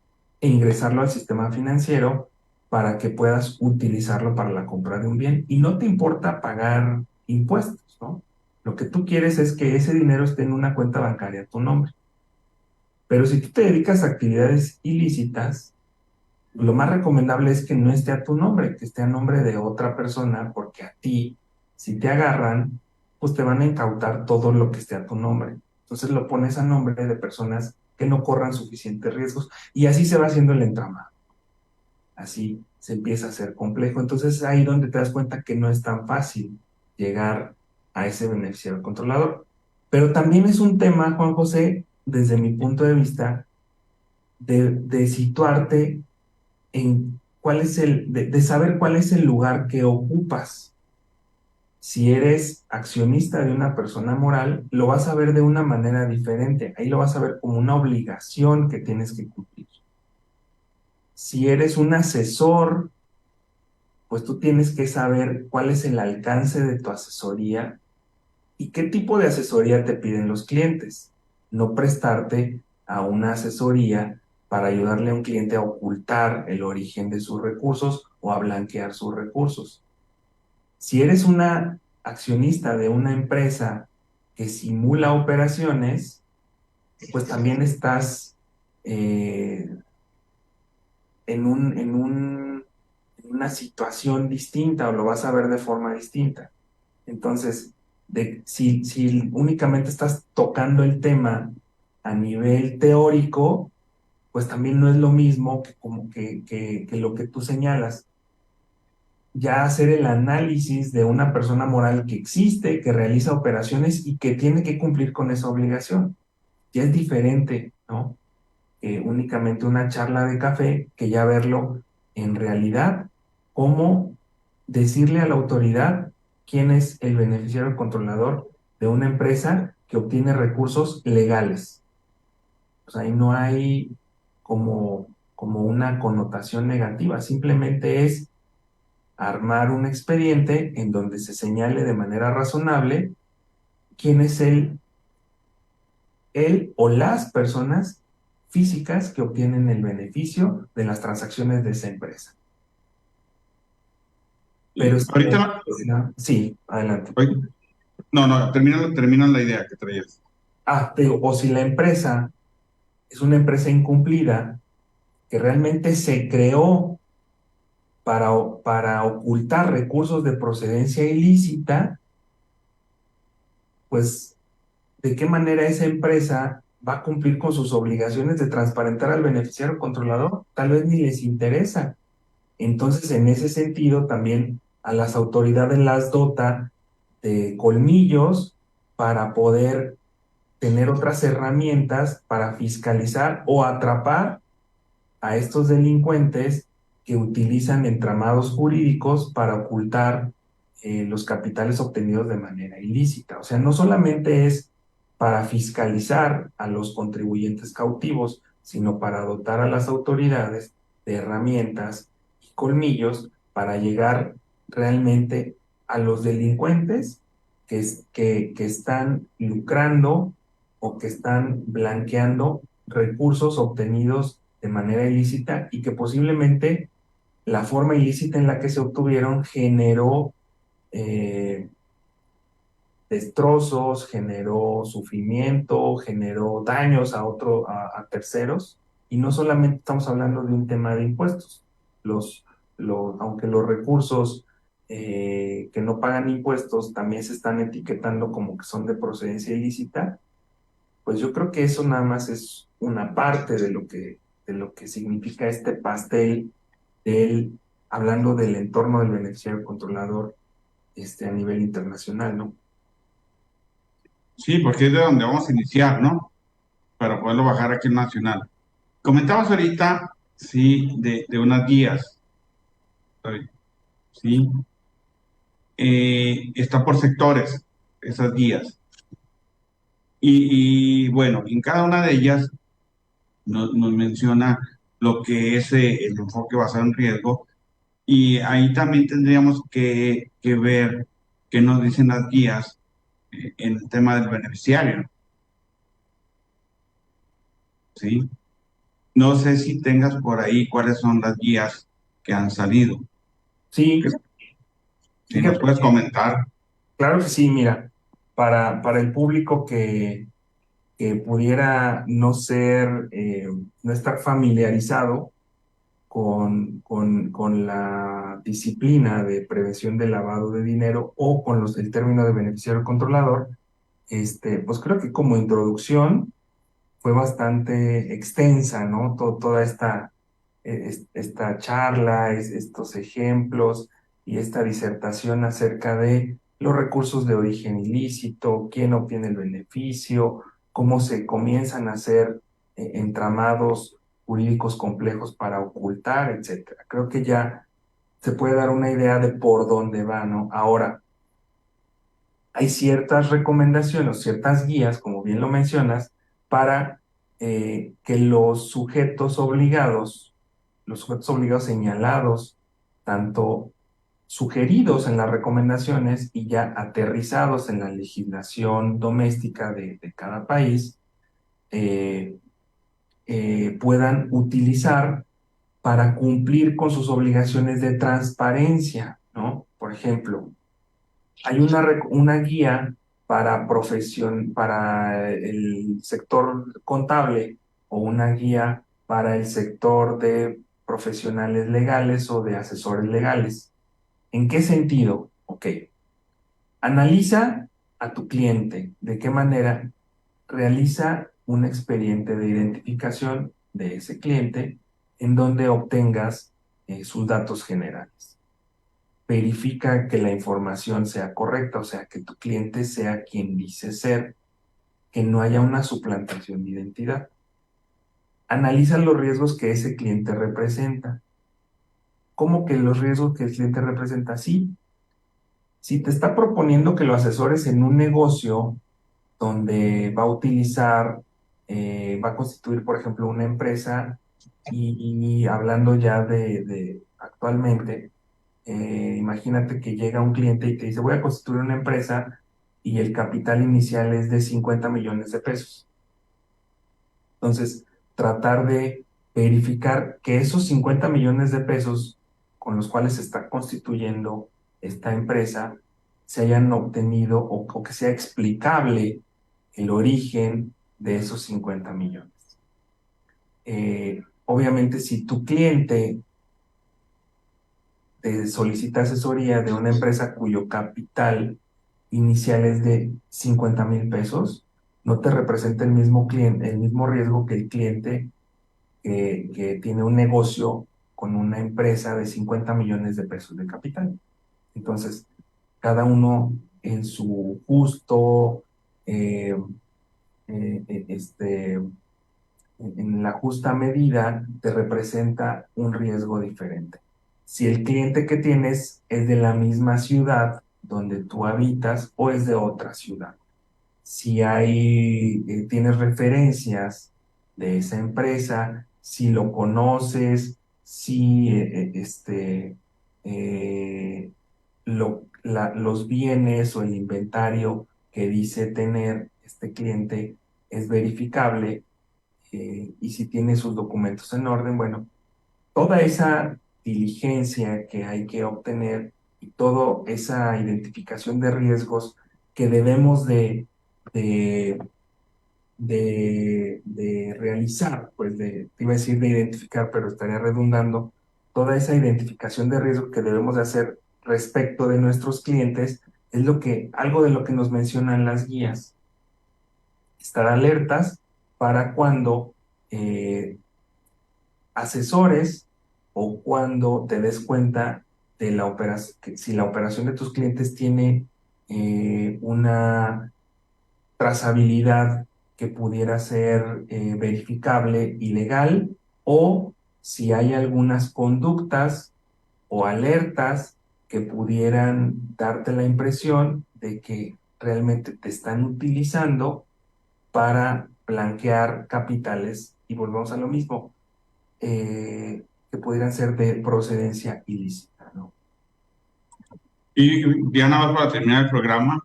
e ingresarlo al sistema financiero para que puedas utilizarlo para la compra de un bien y no te importa pagar impuestos, ¿no? Lo que tú quieres es que ese dinero esté en una cuenta bancaria a tu nombre. Pero si tú te dedicas a actividades ilícitas, lo más recomendable es que no esté a tu nombre, que esté a nombre de otra persona, porque a ti, si te agarran, pues te van a incautar todo lo que esté a tu nombre. Entonces lo pones a nombre de personas que no corran suficientes riesgos y así se va haciendo el entramado. Así se empieza a hacer complejo. Entonces es ahí donde te das cuenta que no es tan fácil llegar a ese beneficiario controlador. Pero también es un tema, Juan José, desde mi punto de vista, de situarte en cuál es de saber cuál es el lugar que ocupas. Si eres accionista de una persona moral, lo vas a ver de una manera diferente. Ahí lo vas a ver como una obligación que tienes que cumplir. Si eres un asesor, pues tú tienes que saber cuál es el alcance de tu asesoría y qué tipo de asesoría te piden los clientes. No prestarte a una asesoría para ayudarle a un cliente a ocultar el origen de sus recursos o a blanquear sus recursos. Si eres una accionista de una empresa que simula operaciones, pues también estás en una situación distinta o lo vas a ver de forma distinta. Entonces, si únicamente estás tocando el tema a nivel teórico, pues también no es lo mismo que lo que tú señalas. Ya hacer el análisis de una persona moral que existe, que realiza operaciones y que tiene que cumplir con esa obligación. Ya es diferente, ¿no? Únicamente una charla de café, que ya verlo en realidad, cómo decirle a la autoridad quién es el beneficiario controlador de una empresa que obtiene recursos legales. O sea, ahí no hay como una connotación negativa, simplemente es armar un expediente en donde se señale de manera razonable quién es él o las personas físicas que obtienen el beneficio de las transacciones de esa empresa. Pero Ahorita, sí, adelante. no, termina la idea que traías. Te digo, o si la empresa es una empresa incumplida que realmente se creó para ocultar recursos de procedencia ilícita, pues, ¿de qué manera esa empresa va a cumplir con sus obligaciones de transparentar al beneficiario controlador? Tal vez ni les interesa. Entonces, en ese sentido, también a las autoridades las dota de colmillos para poder tener otras herramientas para fiscalizar o atrapar a estos delincuentes que utilizan entramados jurídicos para ocultar los capitales obtenidos de manera ilícita. O sea, no solamente es para fiscalizar a los contribuyentes cautivos, sino para dotar a las autoridades de herramientas y colmillos para llegar realmente a los delincuentes que están lucrando o que están blanqueando recursos obtenidos de manera ilícita y que posiblemente la forma ilícita en la que se obtuvieron generó destrozos, generó sufrimiento, generó daños a terceros, y no solamente estamos hablando de un tema de impuestos. Aunque los recursos que no pagan impuestos también se están etiquetando como que son de procedencia ilícita, pues yo creo que eso nada más es una parte de lo que significa este pastel hablando del entorno del beneficiario controlador a nivel internacional, ¿no? Sí, porque es de donde vamos a iniciar, ¿no? Para poderlo bajar aquí en Nacional. Comentabas ahorita, sí, de unas guías, sí, está por sectores, esas guías. Bueno, en cada una de ellas nos menciona lo que es el enfoque basado en riesgo, y ahí también tendríamos que ver qué nos dicen las guías en el tema del beneficiario, ¿sí? No sé si tengas por ahí cuáles son las guías que han salido. Sí, Si nos fíjate puedes que, comentar. claro que sí, mira, para el público que pudiera no ser, no estar familiarizado con la disciplina de prevención del lavado de dinero o con el término de beneficiario controlador, pues creo que como introducción fue bastante extensa, ¿no? Toda esta charla, estos ejemplos y esta disertación acerca de los recursos de origen ilícito, quién obtiene el beneficio, cómo se comienzan a hacer entramados jurídicos complejos para ocultar, etcétera. Creo que ya se puede dar una idea de por dónde va, ¿no? Ahora, hay ciertas recomendaciones, ciertas guías, como bien lo mencionas, para que los sujetos obligados señalados, tanto sugeridos en las recomendaciones y ya aterrizados en la legislación doméstica de cada país, eh, puedan utilizar para cumplir con sus obligaciones de transparencia, ¿no? Por ejemplo, hay una guía para el sector contable o una guía para el sector de profesionales legales o de asesores legales. ¿En qué sentido? Ok, analiza a tu cliente, de qué manera realiza un expediente de identificación de ese cliente en donde obtengas sus datos generales. Verifica que la información sea correcta, o sea, que tu cliente sea quien dice ser, que no haya una suplantación de identidad. Analiza los riesgos que ese cliente representa. ¿Cómo que los riesgos que el cliente representa? Sí, si te está proponiendo que lo asesores en un negocio donde va a utilizar, va a constituir, por ejemplo, una empresa y hablando ya de actualmente, imagínate que llega un cliente y te dice, voy a constituir una empresa y el capital inicial es de 50 millones de pesos. Entonces, tratar de verificar que esos 50 millones de pesos con los cuales se está constituyendo esta empresa se hayan obtenido o que sea explicable el origen de esos 50 millones. Obviamente, si tu cliente te solicita asesoría de una empresa cuyo capital inicial es de 50,000 pesos, no te representa el mismo riesgo que el cliente que tiene un negocio con una empresa de 50 millones de pesos de capital. Entonces, cada uno en su justo, eh, eh, este, en la justa medida, te representa un riesgo diferente. Si el cliente que tienes es de la misma ciudad donde tú habitas o es de otra ciudad. Si tienes referencias de esa empresa, si lo conoces, si eh, los bienes o el inventario que dice tener este cliente es verificable, y si tiene sus documentos en orden, bueno, toda esa diligencia que hay que obtener y toda esa identificación de riesgos que debemos de, de realizar, pues te iba a decir de identificar, pero estaría redundando, toda esa identificación de riesgos que debemos de hacer respecto de nuestros clientes es algo de lo que nos mencionan las guías. Estar alertas para cuando asesores o cuando te des cuenta de la operación, si la operación de tus clientes tiene una trazabilidad que pudiera ser verificable y legal, o si hay algunas conductas o alertas que pudieran darte la impresión de que realmente te están utilizando para blanquear capitales, y volvemos a lo mismo, que pudieran ser de procedencia ilícita, ¿no? Y ya nada más para terminar el programa,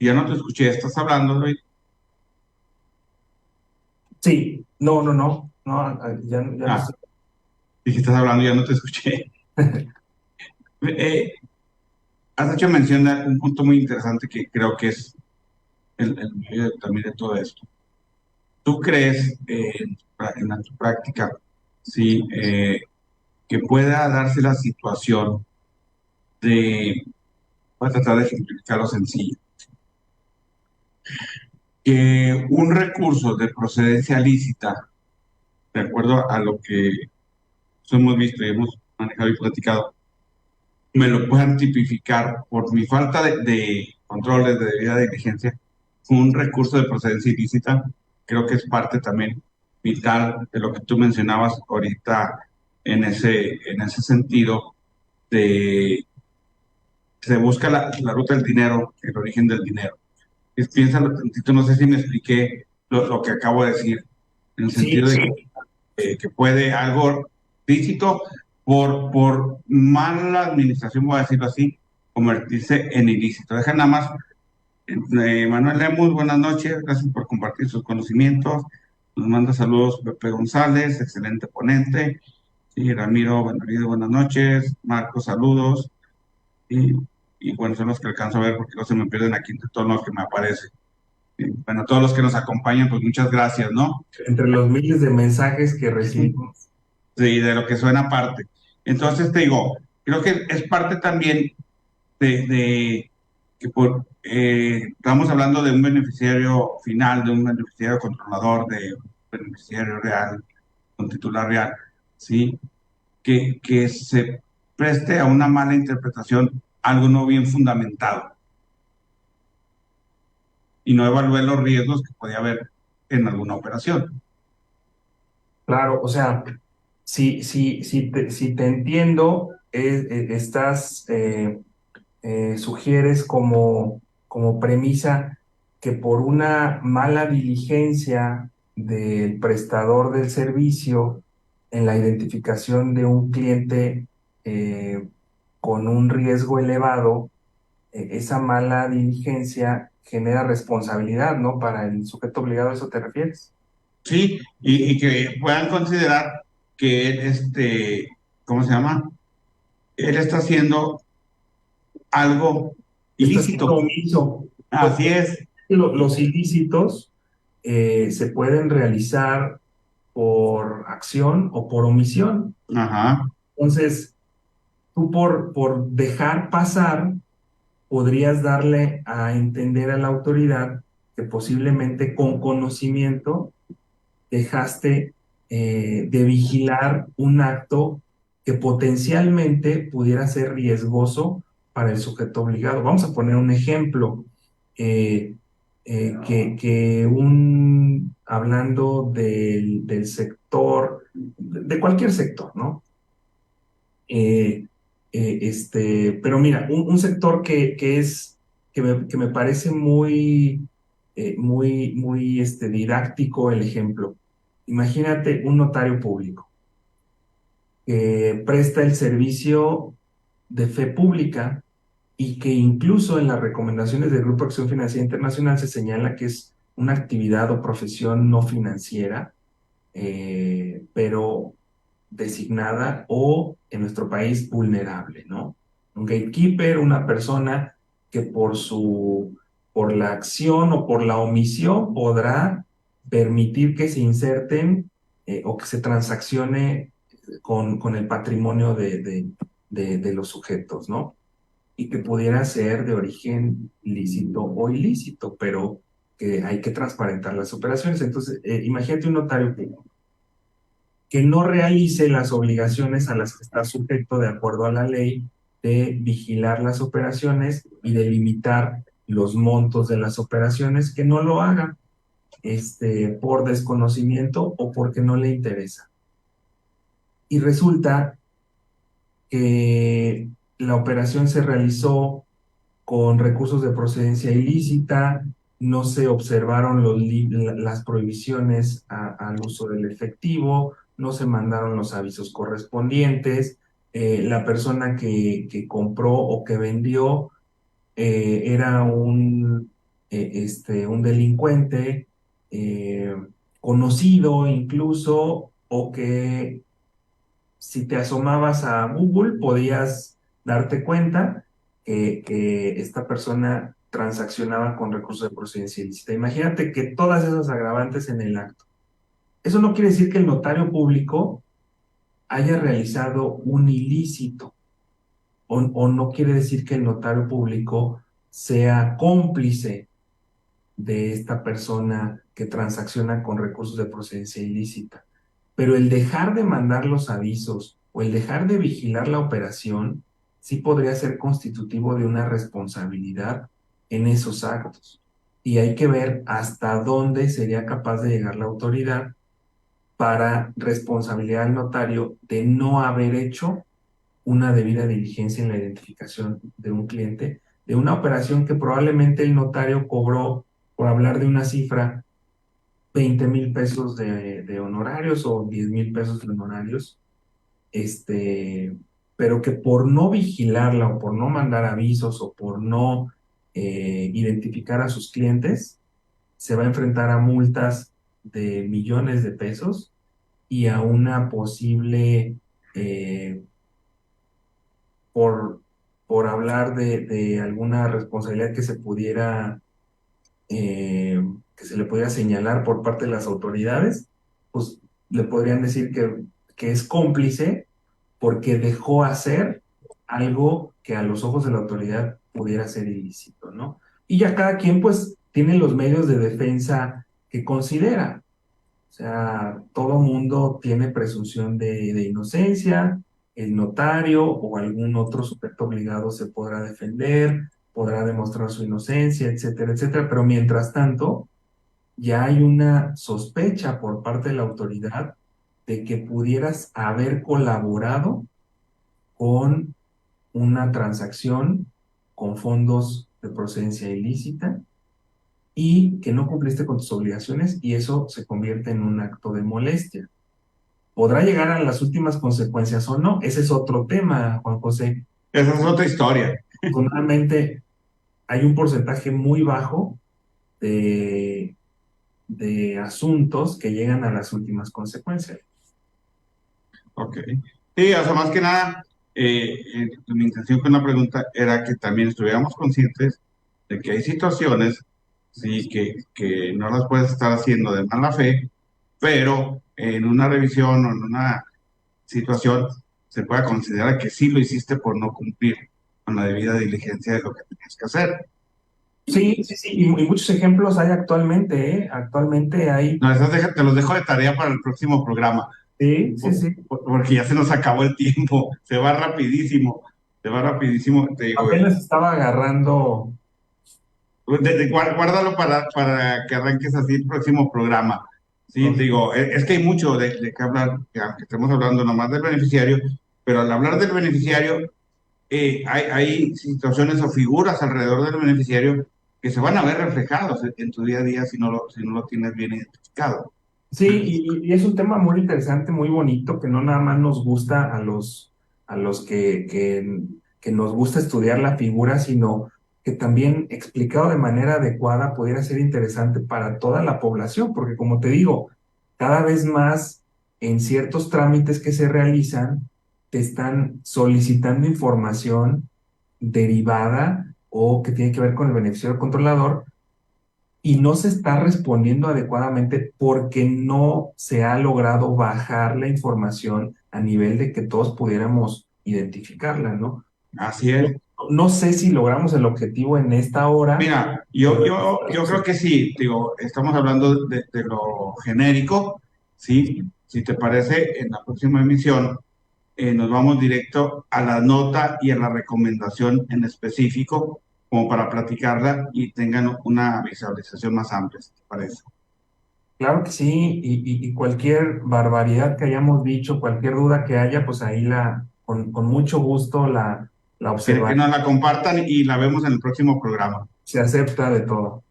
ya no te escuché, ¿estás hablando, Luis? Sí, no, ya no Ah, estoy. dije, estás hablando, ya no te escuché. Has hecho mención de un punto muy interesante que creo que es el medio también de todo esto. ¿Tú crees en la tu práctica, sí, que pueda darse la situación de, voy a tratar de ejemplificarlo sencillo, que un recurso de procedencia lícita, de acuerdo a lo que hemos visto y hemos manejado y platicado, me lo puedan tipificar por mi falta de controles de debida diligencia, un recurso de procedencia ilícita? Creo que es parte también vital de lo que tú mencionabas ahorita en ese sentido de se busca la ruta del dinero, el origen del dinero. Piénsalo tantito, no sé si me expliqué lo que acabo de decir, en el Sí, sentido de que puede algo lícito por mala administración, voy a decirlo así, convertirse en ilícito. Deja nada más, Manuel Lemus, buenas noches, gracias por compartir sus conocimientos. Nos manda saludos Pepe González, excelente ponente. Sí, Ramiro Benavides, buenas noches. Marcos, saludos. Y, y bueno, son los que alcanzo a ver porque no se me pierden aquí entre todos los que me aparecen. Y bueno, todos los que nos acompañan, pues muchas gracias, ¿no? entre los miles de mensajes que recibimos. Sí, de lo que suena aparte. Entonces te digo, creo que es parte también de que estamos hablando de un beneficiario final, de un beneficiario controlador, de un beneficiario real, con titular real, ¿sí? Que se preste a una mala interpretación, algo no bien fundamentado, y no evalúe los riesgos que podía haber en alguna operación. Claro, o sea, si te entiendo, sugieres como premisa que por una mala diligencia del prestador del servicio en la identificación de un cliente con un riesgo elevado, esa mala diligencia genera responsabilidad, ¿no? Para el sujeto obligado, ¿a eso te refieres? Sí, y que puedan considerar que él, ¿cómo se llama? Él está haciendo algo Está siendo ilícito. omiso. Pues Así es. los ilícitos se pueden realizar por acción o por omisión. Ajá. Entonces, tú por dejar pasar, podrías darle a entender a la autoridad que posiblemente con conocimiento dejaste de vigilar un acto que potencialmente pudiera ser riesgoso para el sujeto obligado. Vamos a poner un ejemplo. eh, hablando del sector, de cualquier sector, ¿no? Pero mira, un sector que me parece muy didáctico el ejemplo. Imagínate un notario público que presta el servicio de fe pública y que incluso en las recomendaciones del Grupo Acción Financiera Internacional se señala que es una actividad o profesión no financiera, pero designada o en nuestro país vulnerable, ¿no? Un gatekeeper, una persona que por la acción o por la omisión podrá permitir que se inserten o que se transaccione con el patrimonio de los sujetos, ¿no? Y que pudiera ser de origen lícito o ilícito, pero que hay que transparentar las operaciones. Entonces, imagínate un notario público que no realice las obligaciones a las que está sujeto de acuerdo a la ley de vigilar las operaciones y de limitar los montos de las operaciones, que no lo haga por desconocimiento o porque no le interesa. Y resulta que la operación se realizó con recursos de procedencia ilícita, no se observaron las prohibiciones al uso del efectivo, no se mandaron los avisos correspondientes, la persona que compró o que vendió era un delincuente eh, conocido incluso, o que si te asomabas a Google podías darte cuenta que esta persona transaccionaba con recursos de procedencia ilícita. Imagínate que todas esas agravantes en el acto. Eso no quiere decir que el notario público haya realizado un ilícito, o no quiere decir que el notario público sea cómplice de esta persona que transacciona con recursos de procedencia ilícita. Pero el dejar de mandar los avisos o el dejar de vigilar la operación sí podría ser constitutivo de una responsabilidad en esos actos. Y hay que ver hasta dónde sería capaz de llegar la autoridad para responsabilidad del notario de no haber hecho una debida diligencia en la identificación de un cliente, de una operación que probablemente el notario cobró, por hablar de una cifra, 20,000 pesos de honorarios o 10,000 pesos de honorarios, pero que por no vigilarla o por no mandar avisos o por no identificar a sus clientes, se va a enfrentar a multas de millones de pesos y a una posible, por, por hablar de alguna responsabilidad que se le pudiera señalar por parte de las autoridades, pues le podrían decir que es cómplice porque dejó hacer algo que a los ojos de la autoridad pudiera ser ilícito, ¿no? Y ya cada quien pues tiene los medios de defensa que considera. O sea, todo mundo tiene presunción de inocencia, el notario o algún otro sujeto obligado se podrá defender, podrá demostrar su inocencia, etcétera, etcétera, pero mientras tanto, ya hay una sospecha por parte de la autoridad de que pudieras haber colaborado con una transacción con fondos de procedencia ilícita y que no cumpliste con tus obligaciones, y eso se convierte en un acto de molestia. ¿Podrá llegar a las últimas consecuencias o no? Ese es otro tema, Juan José. Esa es otra historia. Afortunadamente, hay un porcentaje muy bajo de, de asuntos que llegan a las últimas consecuencias. Ok. Sí, o sea, más que nada, mi intención con la pregunta era que también estuviéramos conscientes de que hay situaciones, sí, que no las puedes estar haciendo de mala fe, pero en una revisión o en una situación se pueda considerar que sí lo hiciste por no cumplir con la debida diligencia de lo que tenías que hacer. Sí, sí, sí, y muchos ejemplos hay actualmente, ¿eh? Actualmente hay. No, te los dejo de tarea para el próximo programa. Sí, sí, sí. Porque ya se nos acabó el tiempo, se va rapidísimo, te digo, Apenas estaba agarrando. guárdalo para que arranques así el próximo programa. Sí, te digo, es que hay mucho de qué hablar, que aunque estemos hablando nomás del beneficiario, pero al hablar del beneficiario, hay situaciones o figuras alrededor del beneficiario que se van a ver reflejados en tu día a día si no lo tienes bien identificado. Sí, y es un tema muy interesante, muy bonito, que no nada más nos gusta a los que nos gusta estudiar la figura, sino que también explicado de manera adecuada pudiera ser interesante para toda la población, porque como te digo, cada vez más en ciertos trámites que se realizan, te están solicitando información derivada o que tiene que ver con el beneficiario controlador, y no se está respondiendo adecuadamente porque no se ha logrado bajar la información a nivel de que todos pudiéramos identificarla, ¿no? Así es. No sé si logramos el objetivo en esta hora. Mira, yo creo que sí, digo, estamos hablando de lo genérico, ¿sí? Si te parece, en la próxima emisión nos vamos directo a la nota y a la recomendación en específico, como para platicarla y tengan una visualización más amplia, si te parece. Claro que sí, y cualquier barbaridad que hayamos dicho, cualquier duda que haya, pues ahí con mucho gusto la Que observaré. nos la compartan y la vemos en el próximo programa. Se acepta de todo.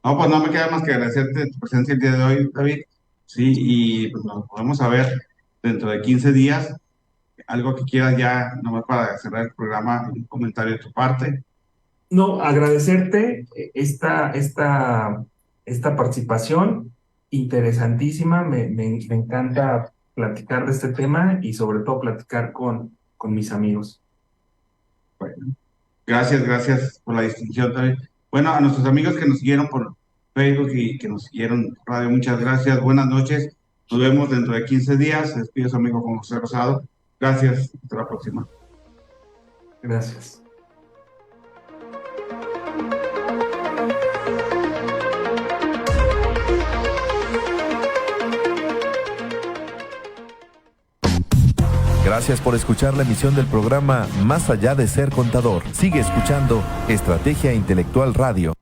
No, pues no me queda más que agradecerte tu presencia el día de hoy, David. Sí, y pues nos podemos a ver dentro de 15 días. Algo que quieras ya, nomás para cerrar el programa, un comentario de tu parte. No, agradecerte esta participación interesantísima. Me encanta platicar de este tema y sobre todo platicar con mis amigos. Bueno, gracias por la distinción también. Bueno, a nuestros amigos que nos siguieron por Facebook y que nos siguieron por radio, muchas gracias. Buenas noches. Nos vemos dentro de 15 días. Se despide su amigo Juan José Rosado. Gracias. Hasta la próxima. Gracias. Gracias por escuchar la emisión del programa Más allá de ser contador. Sigue escuchando Estrategia Intelectual Radio.